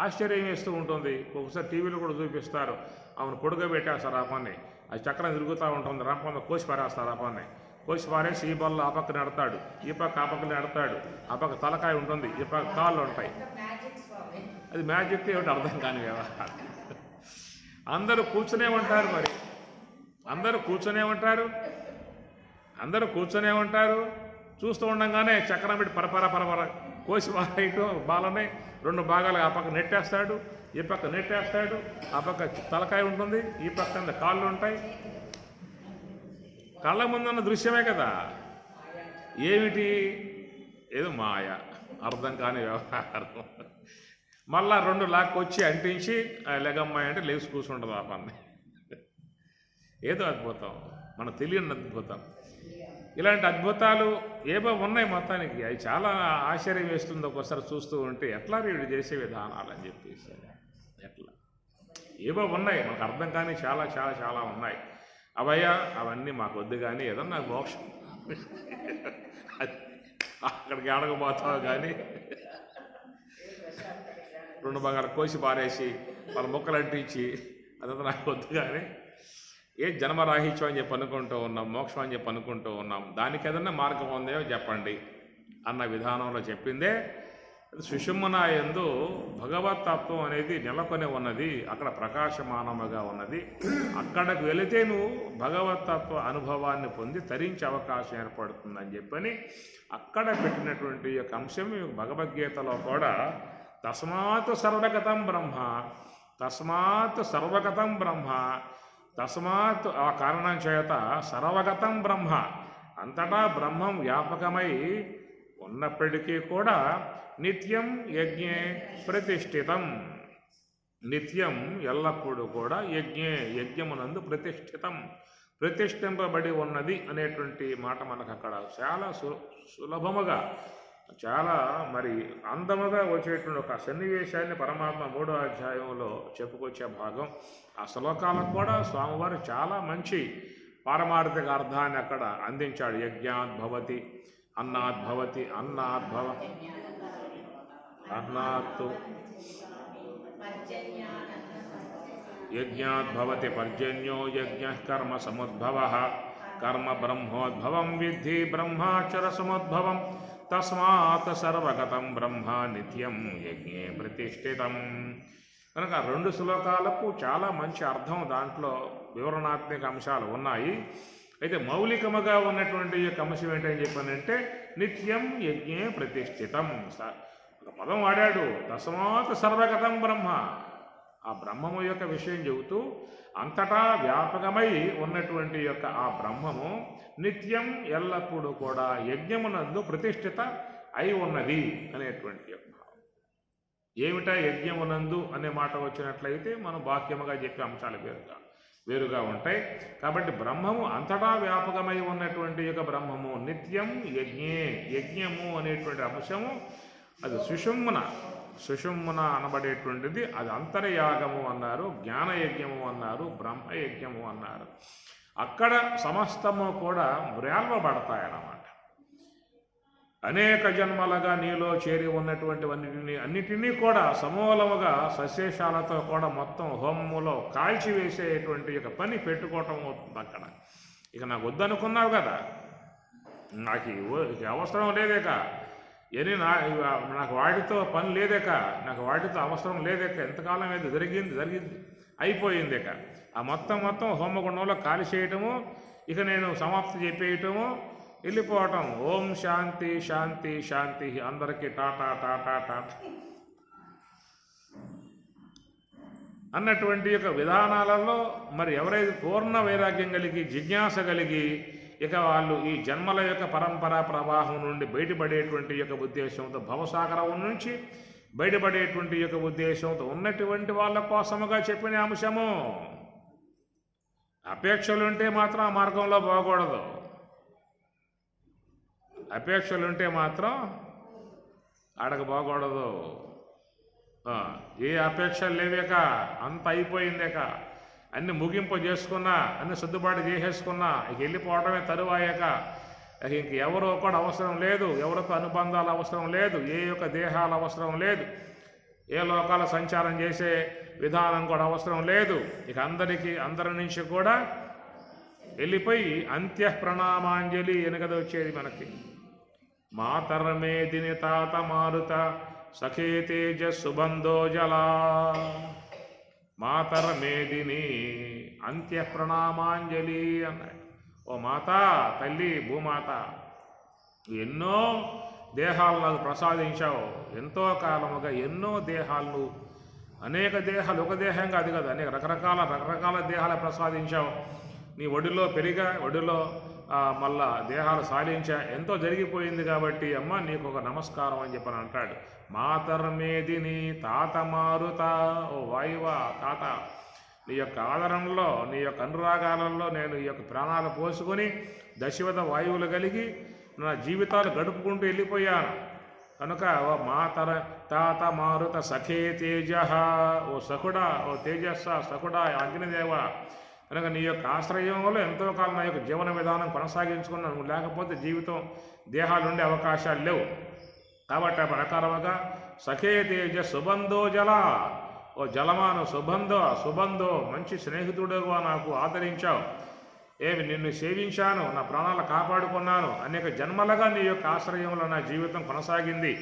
ఆశ్చర్యం వేస్తూ ఉంటుంది. ఒకసారి టీవీలో కూడా చూపిస్తారు. ఆమెను పొడుగా పెట్టేస్తారు ఆ పని, అది చక్రం తిరుగుతూ ఉంటుంది. రంపంలో కోసి పారేస్తారు ఆ పని. కోసి పారేసి ఈ బల్ల ఆ పక్కన ఎడతాడు, ఈ పక్క ఆ పక్కన ఎడతాడు. ఆ పక్క తలకాయ ఉంటుంది, ఈ పక్క కాళ్ళు ఉంటాయి. అది మ్యాజిక్ ఏమిటి అర్థం కాని వ్యవహారం. అందరూ కూర్చునే ఉంటారు. మరి అందరూ కూర్చునే ఉంటారు. చూస్తూ ఉండగానే చక్రం పెట్టి పరపర కోసి వారైటు బాలని 2 భాగాలుగా ఆ పక్క నెట్టేస్తాడు, ఈ పక్క నెట్టేస్తాడు. ఆ పక్క తలకాయ ఉంటుంది, ఈ పక్క కాళ్ళు ఉంటాయి. కళ్ళ ముందున్న దృశ్యమే కదా. ఏమిటి? ఏదో మాయ, అర్థం కాని వ్యవహారం. మళ్ళా 2 లాక్కొచ్చి అంటించి లెగమ్మాయి అంటే లేచి కూర్చుంటుంది ఆ పని. ఏదో అద్భుతం, మనకు తెలియని అద్భుతం. ఇలాంటి అద్భుతాలు ఏవో ఉన్నాయి మొత్తానికి. అవి చాలా ఆశ్చర్యం వేస్తుంది ఒకసారి చూస్తూ ఉంటే. ఎట్లా వీడు చేసే విధానాలు అని చెప్పేసి ఎట్లా ఏవో ఉన్నాయి, మనకు అర్థం కానీ చాలా చాలా చాలా ఉన్నాయి. అవయ్యా అవన్నీ మాకు వద్దు కానీ ఏదన్నా మోక్షం అక్కడికి అడగబోతావు కానీ 2 భాగాలు కోసి పారేసి వాళ్ళ మొక్కలు అంటించి అదంతా నాకు వద్దు కానీ ఏ జన్మరాహిత్యం అని చెప్పి అనుకుంటూ ఉన్నాం, మోక్షం అని చెప్పి అనుకుంటూ ఉన్నాం. దానికి ఏదన్నా మార్గం ఉందో చెప్పండి అన్న విధానంలో చెప్పిందే సుషుమ్న యందు భగవత్తత్వం అనేది నెలకొని ఉన్నది. అక్కడ ప్రకాశమానముగా ఉన్నది. అక్కడికి వెళితే నువ్వు భగవత్తత్వ అనుభవాన్ని పొంది తరించే అవకాశం ఏర్పడుతుందని చెప్పని అక్కడ పెట్టినటువంటి యొక్క అంశం భగవద్గీతలో కూడా తస్మాత్ సర్వగతం బ్రహ్మ, తస్మాత్ సర్వగతం బ్రహ్మ, తస్మాత్ ఆ కారణం చేత సర్వగతం బ్రహ్మ, అంతటా బ్రహ్మం వ్యాపకమై ఉన్నప్పటికీ కూడా నిత్యం యజ్ఞే ప్రతిష్ఠితం, నిత్యం ఎల్లప్పుడూ కూడా యజ్ఞమునందు ప్రతిష్ఠింపబడి ఉన్నది అనేటువంటి మాట మనకు అక్కడ చాలా సులభముగా చాలా మరి అందముగా వచ్చేటువంటి ఒక సన్నివేశాన్ని పరమాత్మ 3వ అధ్యాయంలో చెప్పుకొచ్చే భాగం. ఆ శ్లోకాలకు కూడా స్వామివారు చాలా మంచి పారమార్థిక అర్థాన్ని అక్కడ అందించాడు. యజ్ఞాత్ భవతి అన్నాద్భవతి అన్నాద్భవ అన్నాత్తు యజ్ఞాద్భవతి పర్జన్యో యజ్ఞః కర్మ సముద్భవః కర్మ బ్రహ్మోద్భవం విద్ధి బ్రహ్మాక్షర సముద్భవం తస్మాత్ సర్వగతం బ్రహ్మ నిత్యం యజ్ఞే ప్రతిష్ఠితం. కనుక 2 శ్లోకాలకు చాలా మంచి అర్థం, దాంట్లో వివరణాత్మక అంశాలు ఉన్నాయి. అయితే మౌలికముగా ఉన్నటువంటి యొక్క అంశం ఏంటని చెప్పానంటే నిత్యం యజ్ఞే ప్రతిష్ఠితం. ఒక పదం వాడాడు, తస్మాత్ సర్వగతం బ్రహ్మ. ఆ బ్రహ్మము యొక్క విషయం చెబుతూ అంతటా వ్యాపకమై ఉన్నటువంటి యొక్క ఆ బ్రహ్మము నిత్యం ఎల్లప్పుడూ కూడా యజ్ఞమునందు ప్రతిష్ఠిత అయి ఉన్నది అనేటువంటి యొక్క ఏమిటా యజ్ఞమునందు అనే మాట వచ్చినట్లయితే మనం వాక్యముగా చెప్పే అంశాలు వేరుగా ఉంటాయి. కాబట్టి బ్రహ్మము అంతటా వ్యాపకమై ఉన్నటువంటి యొక్క బ్రహ్మము నిత్యం యజ్ఞము అనేటువంటి అంశము అది సుషుమ్మున అనబడేటువంటిది. అది అంతర్యాగము అన్నారు, జ్ఞానయజ్ఞము అన్నారు, బ్రహ్మయజ్ఞము అన్నారు. అక్కడ సమస్తము కూడా వ్రేల్వబడతాయన్నమాట. అనేక జన్మలుగా నీలో చేరి ఉన్నటువంటి అన్నిటినీ కూడా సమూలముగా సశేషాలతో కూడా మొత్తం హోమములో కాల్చివేసేటువంటి యొక్క పని పెట్టుకోవటం అవుతుంది అక్కడ. ఇక నాకు వద్దనుకున్నావు కదా, నాకు అవసరం లేదేక, నాకు వాటితో పని లేదేక, నాకు వాటితో అవసరం లేదేక, ఎంతకాలం ఏదో జరిగింది అయిపోయింది. ఇక ఆ మొత్తం హోమగుండంలో కాలి చేయటము, ఇక నేను సమాప్తి చెప్పేయటము, వెళ్ళిపోవటం. ఓం శాంతి శాంతి శాంతి, అందరికీ టాటా టాటా టాటా అన్నటువంటి యొక్క విధానాలలో మరి ఎవరైతే పూర్ణ వైరాగ్యం కలిగి జిజ్ఞాస కలిగి ఇక వాళ్ళు ఈ జన్మల యొక్క పరంపరా ప్రవాహం నుండి బయటపడేటువంటి యొక్క ఉద్దేశంతో, భవసాగరం నుంచి బయటపడేటువంటి యొక్క ఉద్దేశంతో ఉన్నటువంటి వాళ్ళ కోసముగా చెప్పిన అంశము. అపేక్షలుంటే మాత్రం ఆ మార్గంలో పోకూడదు. అపేక్షలుంటే మాత్రం ఆడకపోకూడదు. ఏ అపేక్షలు లేవేక, అంత అయిపోయిందేక, అన్ని ముగింపు చేసుకున్నా, అన్ని సర్దుబాటు చేసేసుకున్నా, ఇక వెళ్ళిపోవడమే తరువాయాక ఇంక ఎవరో కూడా అవసరం లేదు, ఎవరితో అనుబంధాలు అవసరం లేదు, ఏ యొక్క దేహాలు అవసరం లేదు, ఏ లోకాల సంచారం చేసే విధానం కూడా అవసరం లేదు. ఇక అందరి నుంచి కూడా వెళ్ళిపోయి అంత్య ప్రణామాంజలి ఎనగద వచ్చేది మనకి. మాతరమేదిని తాత మారుత సఖే తేజ సుబంధో జలా, మాతరమేదిని అంత్య ప్రణామాంజలి అన్నాడు. ఓ మాత, తల్లి భూమాత, ఎన్నో దేహాలు నాకు ప్రసాదించావు, ఎంతో కాలముగా ఎన్నో దేహాలు, అనేక దేహాలు, ఒక దేహం కాదు కదా, అనేక రకరకాల దేహాలు ప్రసాదించావు. నీ ఒడిలో పెరిగా, ఒడిలో మళ్ళా దేహాలు సాధించా, ఎంతో జరిగిపోయింది కాబట్టి అమ్మ నీకు ఒక నమస్కారం అని చెప్పని అంటాడు. మాతర్మేదిని తాత మారుత, ఓ వాయువా తాత, నీ యొక్క ఆదరణలో, నీ యొక్క అనురాగాలలో నేను ఈ యొక్క ప్రాణాలు పోసుకొని దశవిధ వాయువులు కలిగి నా జీవితాలు గడుపుకుంటూ వెళ్ళిపోయాను. కనుక ఓ తాత మారుత సఖే తేజ, ఓ సఖుడా, ఓ తేజస్స సఖుడా, అగ్నిదేవ, కనుక నీ యొక్క ఆశ్రయంలో ఎంతో కాలం నా యొక్క జీవన విధానం కొనసాగించుకున్నాను. లేకపోతే జీవితం దేహాలు ఉండే అవకాశాలు లేవు. కాబట్టి ఆ ప్రకారముగా సఖే తేజ సుబంధో జల, ఓ జలమాను సుబంధో మంచి స్నేహితుడుగా నాకు ఆదరించావు. నిన్ను సేవించాను, నా ప్రాణాలు కాపాడుకున్నాను, అనేక జన్మలుగా నీ యొక్క ఆశ్రయంలో నా జీవితం కొనసాగింది.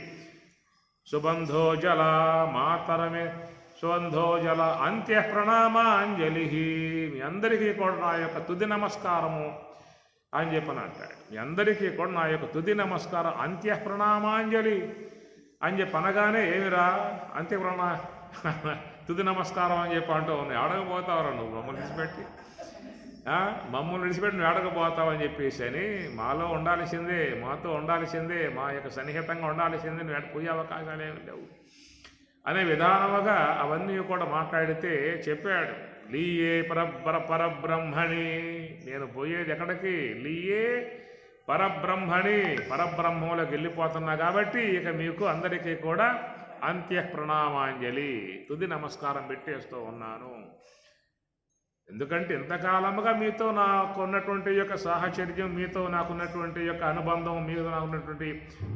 సుబంధో జల మాతరమే సుబంధో జల అంత్య ప్రణామాంజలి, మీ అందరికీ కూడా నా యొక్క తుది నమస్కారము అని చెప్పని అంటాడు. మీ అందరికీ కూడా నా యొక్క తుది నమస్కారం, అంత్య ప్రణామాంజలి అని చెప్పి అనగానే ఏమిరా అంత్య తుది నమస్కారం అని చెప్పి అంటూ ఉన్నాయి. అడగపోతావురా నువ్వు మమ్మల్ని విడిచిపెట్టి, మమ్మల్ని విడిచిపెట్టి నువ్వు అడగపోతావు అని చెప్పేసి అని, మాలో ఉండాల్సిందే, మాతో ఉండాల్సిందే, మా యొక్క సన్నిహితంగా ఉండాల్సిందే, నువ్వు పోయే అవకాశాలు ఏమి లేవు అనే విధానముగా అవన్నీ కూడా మాట్లాడితే చెప్పాడు. లీయే పరబ్రహ్మణి, నేను పోయేది ఎక్కడికి, లీయే పరబ్రహ్మణి, పరబ్రహ్మంలోకి వెళ్ళిపోతున్నా కాబట్టి ఇక మీకు అందరికీ కూడా అంత్య ప్రణామాంజలి, తుది నమస్కారం పెట్టేస్తూ ఉన్నాను. ఎందుకంటే ఇంతకాలముగా మీతో నాకున్నటువంటి యొక్క సాహచర్యం, మీతో నాకున్నటువంటి యొక్క అనుబంధం, మీతో నాకున్నటువంటి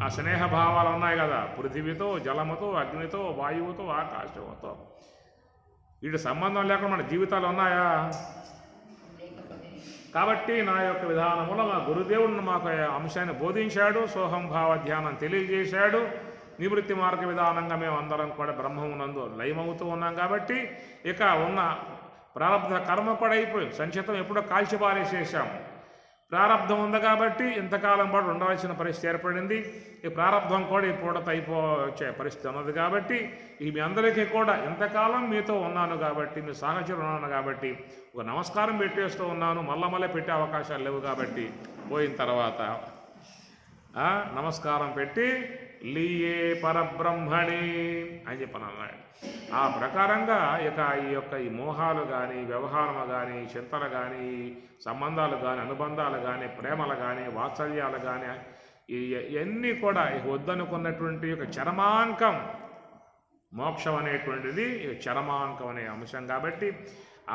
ఆ స్నేహ భావాలు ఉన్నాయి కదా, పృథివీతో, జలముతో, అగ్నితో, వాయువుతో, ఆకాశంతో. వీటి సంబంధం లేకుండా మన జీవితాలు ఉన్నాయా? కాబట్టి నా యొక్క విధానంలో మా గురుదేవుడిని మాకు అంశాన్ని బోధించాడు, సోహంభావ ధ్యానం తెలియజేశాడు. నివృత్తి మార్గ విధానంగా మేము అందరం కూడా బ్రహ్మమునందు లయమవుతూ ఉన్నాం. కాబట్టి ఇక ఉన్న ప్రారంభ కర్మ కూడా అయిపోయింది, సంచితం ఎప్పుడో కాల్చిపారేసేసాం. ప్రారంధం ఉంది కాబట్టి ఇంతకాలం పాటు ఉండవలసిన పరిస్థితి ఏర్పడింది. ఈ ప్రారంధం కూడా ఈ పూటతో అయిపోవచ్చే పరిస్థితి ఉన్నది. కాబట్టి ఈ మీ అందరికీ కూడా ఇంతకాలం మీతో ఉన్నాను కాబట్టి, మీ సాహచర్యం ఉన్నాను కాబట్టి ఒక నమస్కారం పెట్టేస్తూ ఉన్నాను. మళ్ళీ పెట్టే అవకాశాలు లేవు కాబట్టి పోయిన తర్వాత నమస్కారం పెట్టి లీయే పరబ్రహ్మణి అని చెప్పని అన్నాడు. ఆ ప్రకారంగా ఇక ఈ మోహాలు కానీ, వ్యవహారము కానీ, చింతలు కానీ, సంబంధాలు కానీ, అనుబంధాలు కానీ, ప్రేమలు కానీ, వాత్సల్యాలు కానీ ఇవన్నీ కూడా ఇక వద్దనుకున్నటువంటి యొక్క చరమాంకం మోక్షం అనేటువంటిది చరమాంకం అనే అంశం. కాబట్టి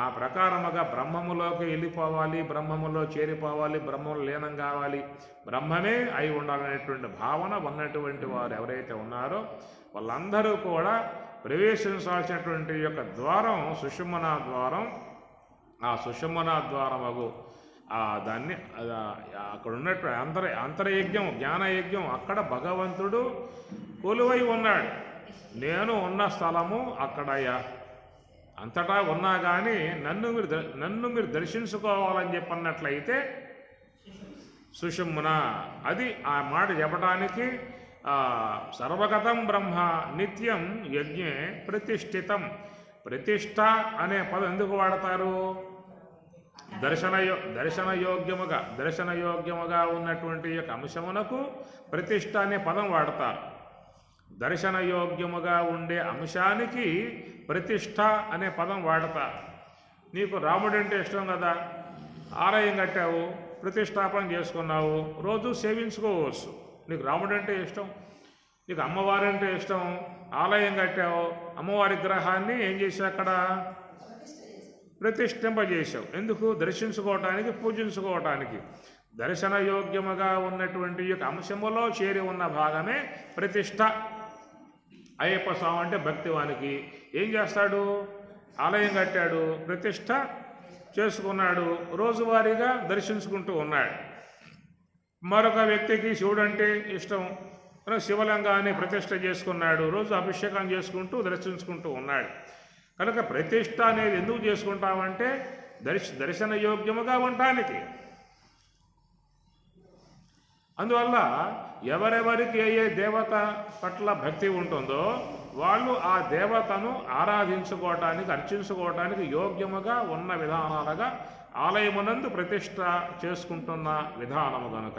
ఆ ప్రకారముగా బ్రహ్మములోకి వెళ్ళిపోవాలి, బ్రహ్మములో చేరిపోవాలి, బ్రహ్మములో లీనం కావాలి, బ్రహ్మమే అయి ఉండాలనేటువంటి భావన ఉన్నటువంటి వారు ఎవరైతే ఉన్నారో వాళ్ళందరూ కూడా ప్రవేశించాల్సినటువంటి యొక్క ద్వారం సుషుమ్నా ద్వారం. ఆ సుషుమ్నా ద్వారమగు దాన్ని అక్కడ ఉన్నట్టు అంతరయజ్ఞం, జ్ఞానయజ్ఞం, అక్కడ భగవంతుడు కొలువై ఉన్నాడు. నేను ఉన్న స్థలము అక్కడయ్యా, అంతటా ఉన్నా కానీ నన్ను మీరు దర్శించుకోవాలని చెప్పన్నట్లయితే సుషుమ్నా, అది ఆ మాట చెప్పడానికి సర్వగతం బ్రహ్మ నిత్యం యజ్ఞే ప్రతిష్ఠితం. ప్రతిష్ఠ అనే పదం ఎందుకు వాడతారు? దర్శనయోగ్యముగా ఉన్నటువంటి యొక్క అంశమునకు ప్రతిష్ఠ అనే పదం వాడతారు. దర్శనయోగ్యముగా ఉండే అంశానికి ప్రతిష్ఠ అనే పదం వాడతారు. నీకు రాముడు అంటే ఇష్టం కదా, ఆలయం కట్టావు, ప్రతిష్టాపన చేసుకున్నావు, రోజు సేవించుకోవచ్చు. నీకు రాముడు అంటే ఇష్టం, నీకు అమ్మవారంటే ఇష్టం, ఆలయం కట్టావు, అమ్మవారి విగ్రహాన్ని ఏం చేసావు? అక్కడ ప్రతిష్ఠింపజేశావు. ఎందుకు? దర్శించుకోవటానికి, పూజించుకోవటానికి. దర్శనయోగ్యముగా ఉన్నటువంటి యొక్క అంశములో చేరి ఉన్న భాగమే ప్రతిష్ఠ. అయ్యప్ప స్వామి అంటే భక్తివానికి ఏం చేస్తాడు? ఆలయం కట్టాడు, ప్రతిష్ఠ చేసుకున్నాడు, రోజువారీగా దర్శించుకుంటూ ఉన్నాడు. మరొక వ్యక్తికి శివుడు అంటే ఇష్టం, శివలింగాన్ని ప్రతిష్ఠ చేసుకున్నాడు, రోజు అభిషేకం చేసుకుంటూ దర్శించుకుంటూ ఉన్నాడు. కనుక ప్రతిష్ఠ అనేది ఎందుకు చేసుకుంటామంటే దర్శనయోగ్యముగా ఉండటానికి. అందువల్ల ఎవరెవరికి ఏ దేవత పట్ల భక్తి ఉంటుందో వాళ్ళు ఆ దేవతను ఆరాధించుకోవటానికి, అర్చించుకోవటానికి యోగ్యముగా ఉన్న విధానాలుగా ఆలయమునందు ప్రతిష్ఠ చేసుకుంటున్న విధానము కనుక,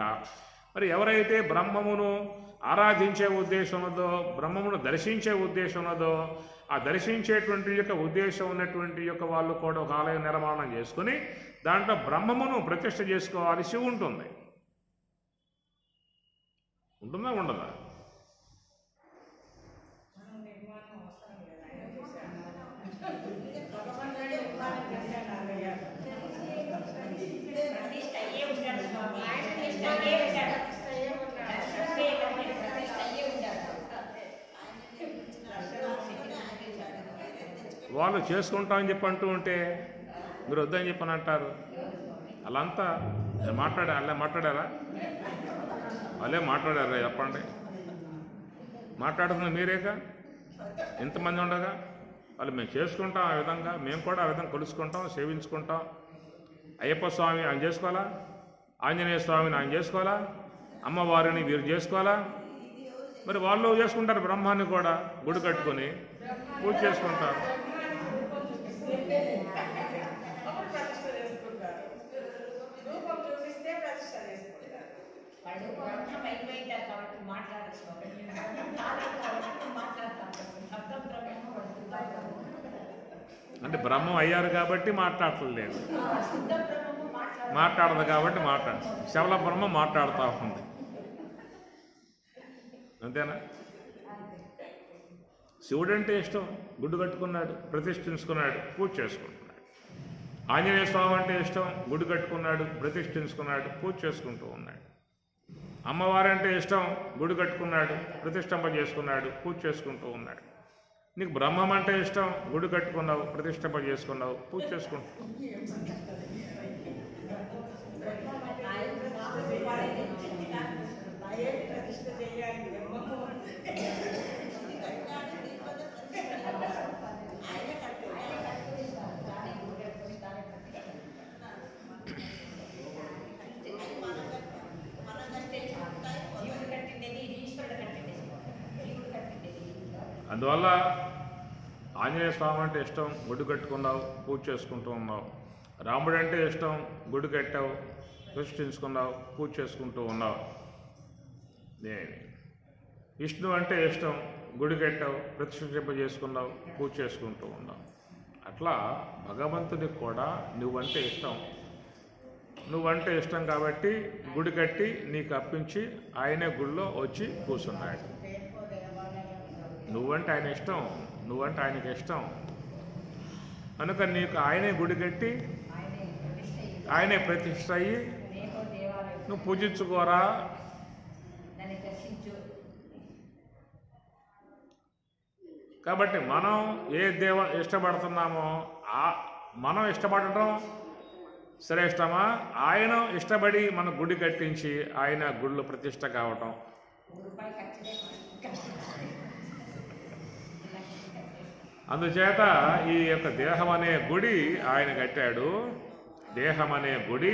మరి ఎవరైతే బ్రహ్మమును ఆరాధించే ఉద్దేశం ఉన్నదో, బ్రహ్మమును దర్శించే ఉద్దేశం ఉన్నదో, ఆ దర్శించేటువంటి యొక్క ఉద్దేశం ఉన్నటువంటి యొక్క వాళ్ళు కూడా ఒక ఆలయం నిర్మాణం చేసుకుని దాంట్లో బ్రహ్మమును ప్రతిష్ఠ చేసుకోవాల్సి ఉంటుంది. ఉంటుందా ఉండదా? వాళ్ళు చేసుకుంటామని చెప్పి అంటూ ఉంటే మీరు వద్దని చెప్పని అంటారు. అలా మాట్లాడారా? వాళ్ళే మాట్లాడారా? చెప్పండి. మాట్లాడుతున్న మీరేగా, ఎంతమంది ఉండగా వాళ్ళు మేము చేసుకుంటాం. ఆ విధంగా మేము కూడా ఆ విధంగా కొలుసుకుంటాం, సేవించుకుంటాం. అయ్యప్ప స్వామి ఆయన చేసుకోవాలా, ఆంజనేయ స్వామిని ఆయన చేసుకోవాలా, అమ్మవారిని వీరు చేసుకోవాలా. మరి వాళ్ళు చేసుకుంటారు, బ్రహ్మాన్ని కూడా గుడి కట్టుకొని పూజ చేసుకుంటారు. అంటే బ్రహ్మం అయ్యారు కాబట్టి మాట్లాడలేదు, మాట్లాడదు కాబట్టి శవల బ్రహ్మ మాట్లాడుతూ ఉంది. అంతేనా? శివుడు అంటే ఇష్టం, గుడ్డు కట్టుకున్నాడు, ప్రతిష్ఠించుకున్నాడు, పూజ చేసుకుంటున్నాడు. ఆంజనేయ స్వామి అంటే ఇష్టం, గుడి కట్టుకున్నాడు, ప్రతిష్ఠించుకున్నాడు, పూజ చేసుకుంటూ ఉన్నాడు. అమ్మవారంటే ఇష్టం, గుడి కట్టుకున్నాడు, ప్రతిష్టంప చేసుకున్నాడు, పూజ చేసుకుంటూ ఉన్నాడు. నీకు బ్రహ్మం అంటే ఇష్టం, గుడి కట్టుకున్నావు, ప్రతిష్టంప చేసుకున్నావు, పూజ చేసుకుంటున్నావు. అందువల్ల ఆంజనేయ స్వామి అంటే ఇష్టం, గుడి కట్టుకున్నావు, పూజ చేసుకుంటూ ఉన్నావు. రాముడు అంటే ఇష్టం, గుడి కట్టావు, ప్రతిష్ఠించుకున్నావు, పూజ చేసుకుంటూ ఉన్నావు. విష్ణు అంటే ఇష్టం, గుడి కట్టావు, ప్రతిష్ఠింప చేసుకున్నావు, పూజ చేసుకుంటూ ఉన్నావు. అట్లా భగవంతుడికి కూడా నువ్వంటే ఇష్టం. నువ్వంటే ఇష్టం కాబట్టి గుడి కట్టి నీకు అప్పించి ఆయనే గుడిలో వచ్చి కూర్చున్నాడు. నువ్వంటే ఆయన ఇష్టం, నువ్వంటే ఆయనకి ఇష్టం కనుక నీకు ఆయనే గుడి కట్టి ఆయనే ప్రతిష్ఠ అయ్యి నువ్వు పూజించుకోరా. కాబట్టి మనం ఏ ఇష్టపడుతున్నామో మనం ఇష్టపడటం శ్రేష్టమా, ఆయన ఇష్టపడి మన గుడి కట్టించి ఆయన గుడిలో ప్రతిష్ట కావటం? అందుచేత ఈ యొక్క దేహం అనే గుడి ఆయన కట్టాడు, దేహం అనే గుడి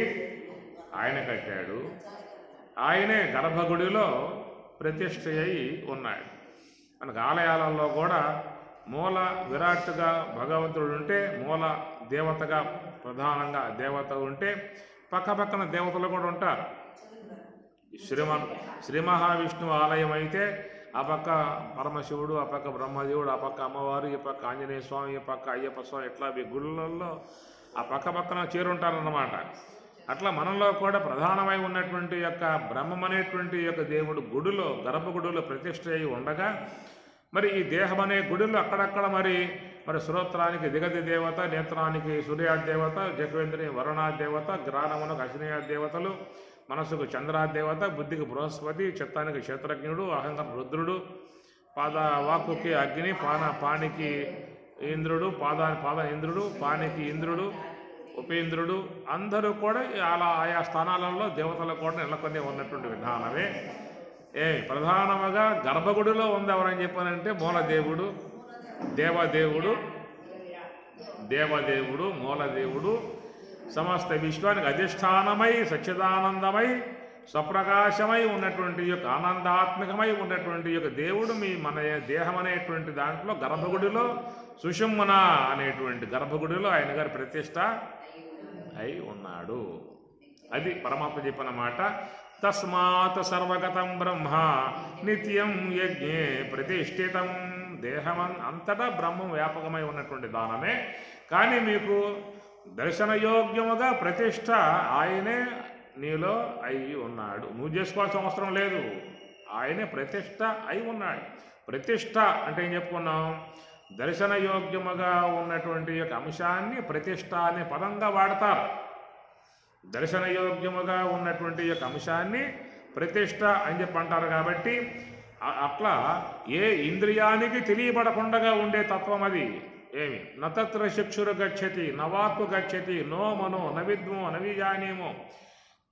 ఆయన కట్టాడు, ఆయనే గర్భగుడిలో ప్రతిష్ఠ అయి ఉన్నాడు. మనకు ఆలయాలలో కూడా మూల విరాట్గా భగవంతుడు ఉంటే, మూల దేవతగా ప్రధానంగా దేవత ఉంటే, పక్కపక్కన దేవతలు కూడా ఉంటారు. శ్రీ మహావిష్ణువు ఆలయం అయితే ఆ పక్క పరమశివుడు, ఆ పక్క బ్రహ్మదేవుడు, ఆ పక్క అమ్మవారు, ఈ పక్క ఆంజనేయ స్వామి, ఈ పక్క అయ్యప్ప స్వామి, ఇట్లా గుళ్ళల్లో ఆ పక్క పక్కన చేరుంటారన్నమాట. అట్లా మనలో కూడా ప్రధానమై ఉన్నటువంటి యొక్క బ్రహ్మం అనేటువంటి యొక్క దేవుడు గుడిలో గర్భగుడిలో ప్రతిష్ఠ అయి ఉండగా, మరి ఈ దేహం అనే గుడిలో అక్కడక్కడ మరి శ్రోత్రానికి దిగది దేవత, నేత్రానికి సూర్యాదేవత, జగవేంద్రిని వరుణాదేవత, గ్రాణమునకు అశ్వినీయాదేవతలు, మనసుకు చంద్రాదేవత, బుద్ధికి బృహస్పతి, చిత్తానికి క్షేత్రజ్ఞుడు, అహంకార రుద్రుడు, వాక్కుకి అగ్ని, పానికి ఇంద్రుడు, పాద ఇంద్రుడు, పానికి ఇంద్రుడు, ఉపేంద్రుడు, అందరూ కూడా అలా ఆయా స్థానాలలో దేవతలు కూడా నెలకొని ఉన్నటువంటి విధానమే. ప్రధానముగా గర్భగుడిలో ఉంది ఎవరని చెప్పానంటే మూలదేవుడు, దేవదేవుడు, మూలదేవుడు, సమస్త విశ్వానికి అధిష్టానమై సచ్చిదానందమై స్వప్రకాశమై ఉన్నటువంటి యొక్క ఆనందాత్మకమై ఉన్నటువంటి యొక్క దేవుడు మన దేహం అనేటువంటి దాంట్లో గర్భగుడిలో సుషుమ్న అనేటువంటి గర్భగుడిలో ఆయన గారి ప్రతిష్ట అయి ఉన్నాడు. అది పరమాత్మ చెప్పిన మాట. తస్మాత్ సర్వగతం బ్రహ్మ నిత్యం యజ్ఞే ప్రతిష్ఠితం. దేహం అంతటా బ్రహ్మం వ్యాపకమై ఉన్నటువంటి దానమే, కానీ మీకు దర్శనయోగ్యముగా ప్రతిష్ఠ ఆయనే నీలో అయి ఉన్నాడు. నువ్వు చేసుకోవాల్సిన అవసరం లేదు, ఆయనే ప్రతిష్ఠ అయి ఉన్నాడు. ప్రతిష్ఠ అంటే ఏం చెప్పుకున్నాం? దర్శనయోగ్యముగా ఉన్నటువంటి యొక్క అంశాన్ని ప్రతిష్ఠ అనే పదంగా వాడతారు. దర్శనయోగ్యముగా ఉన్నటువంటి యొక్క అంశాన్ని ప్రతిష్ఠ అని చెప్పి అంటారు. కాబట్టి అట్లా ఏ ఇంద్రియానికి తెలియబడకుండా ఉండే తత్వం అది. ఏమి నతత్ర చక్షురు గచ్చతి నవాక్కు గచ్చతి నో మనో నవిద్మో నవిజానేమో.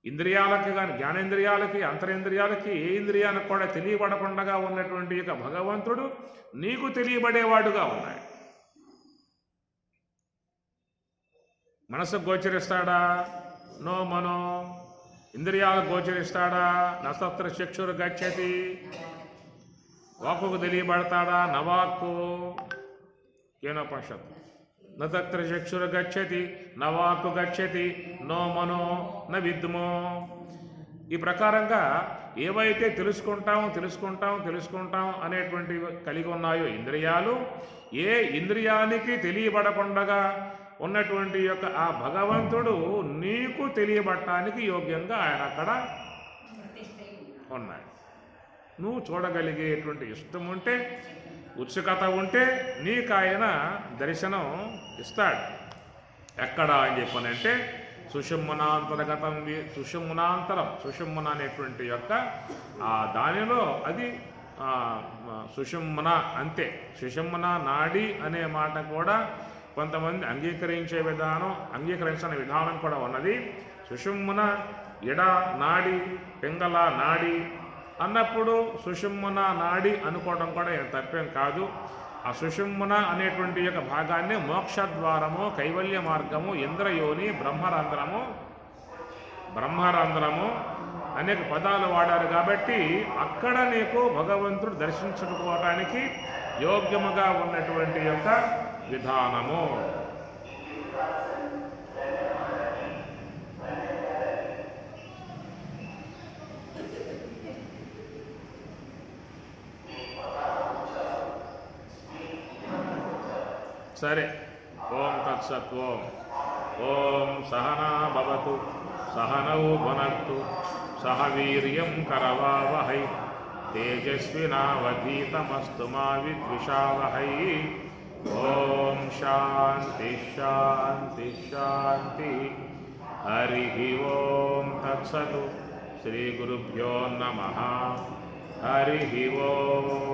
ఇంద్రియాలకి కానీ జ్ఞానేంద్రియాలకి అంతరేంద్రియాలకి ఏ ఇంద్రియానికి కూడా తెలియబడకుండా ఉన్నటువంటి యొక్క భగవంతుడు నీకు తెలియబడేవాడుగా ఉన్నాడు. మనసుకు గోచరిస్తాడా? నో మనో. ఇంద్రియాలకు గోచరిస్తాడా? నతత్ర చక్షురు గచ్చతి. వాక్కుకు తెలియబడతాడా? నవాక్కు. కేనోపనిషత్తు. నతత్ర చక్షురు గచ్చతి నవాక్కు గచ్చతి నో మనో న విద్మో. ఈ ప్రకారంగా ఏవైతే తెలుసుకుంటాం అనేటువంటి కలిగి ఉన్నాయో ఇంద్రియాలు, ఏ ఇంద్రియానికి తెలియబడకుండా ఉన్నటువంటి యొక్క ఆ భగవంతుడు నీకు తెలియబడటానికి యోగ్యంగా ఆయన అక్కడ ఉన్నాడు. నువ్వు చూడగలిగేటువంటి ఇష్టం ఉంటే, ఉత్సుకత ఉంటే నీకు ఆయన దర్శనం ఇస్తాడు. ఎక్కడ అని చెప్పనంటే సుషుమ్నాంతరగతం సుషుమ్న అనేటువంటి యొక్క దానిలో అది సుషుమ్న అంతే. సుషుమ్న నాడి అనే మాట కూడా కొంతమంది అంగీకరించని విధానం కూడా ఉన్నది. సుషుమ్న ఎడ నాడి పింగళ నాడి అన్నప్పుడు సుషుమ్న నాడి అనుకోవడం కూడా ఏం తప్పేం కాదు. ఆ సుషుమ్న అనేటువంటి యొక్క భాగాన్ని మోక్షద్వారము, కైవల్య మార్గము, ఇంద్రయోని, బ్రహ్మరంధ్రము అనేక పదాలు వాడారు కాబట్టి అక్కడ నీకు భగవంతుడు దర్శించుకోవడానికి యోగ్యముగా ఉన్నటువంటి యొక్క విధానము. సరే, ఓం తత్సత్. ఓం సహనా భవతు, సహనౌ భునక్తు, సహ వీర్యం కరవావహై, తేజస్వినావధీతమస్తు మా విద్విషావహై. ఓం శాంతి శాంతి శాంతి. హరి ఓం తత్సత్. శ్రీ గురుభ్యో నమః. హరి ఓం.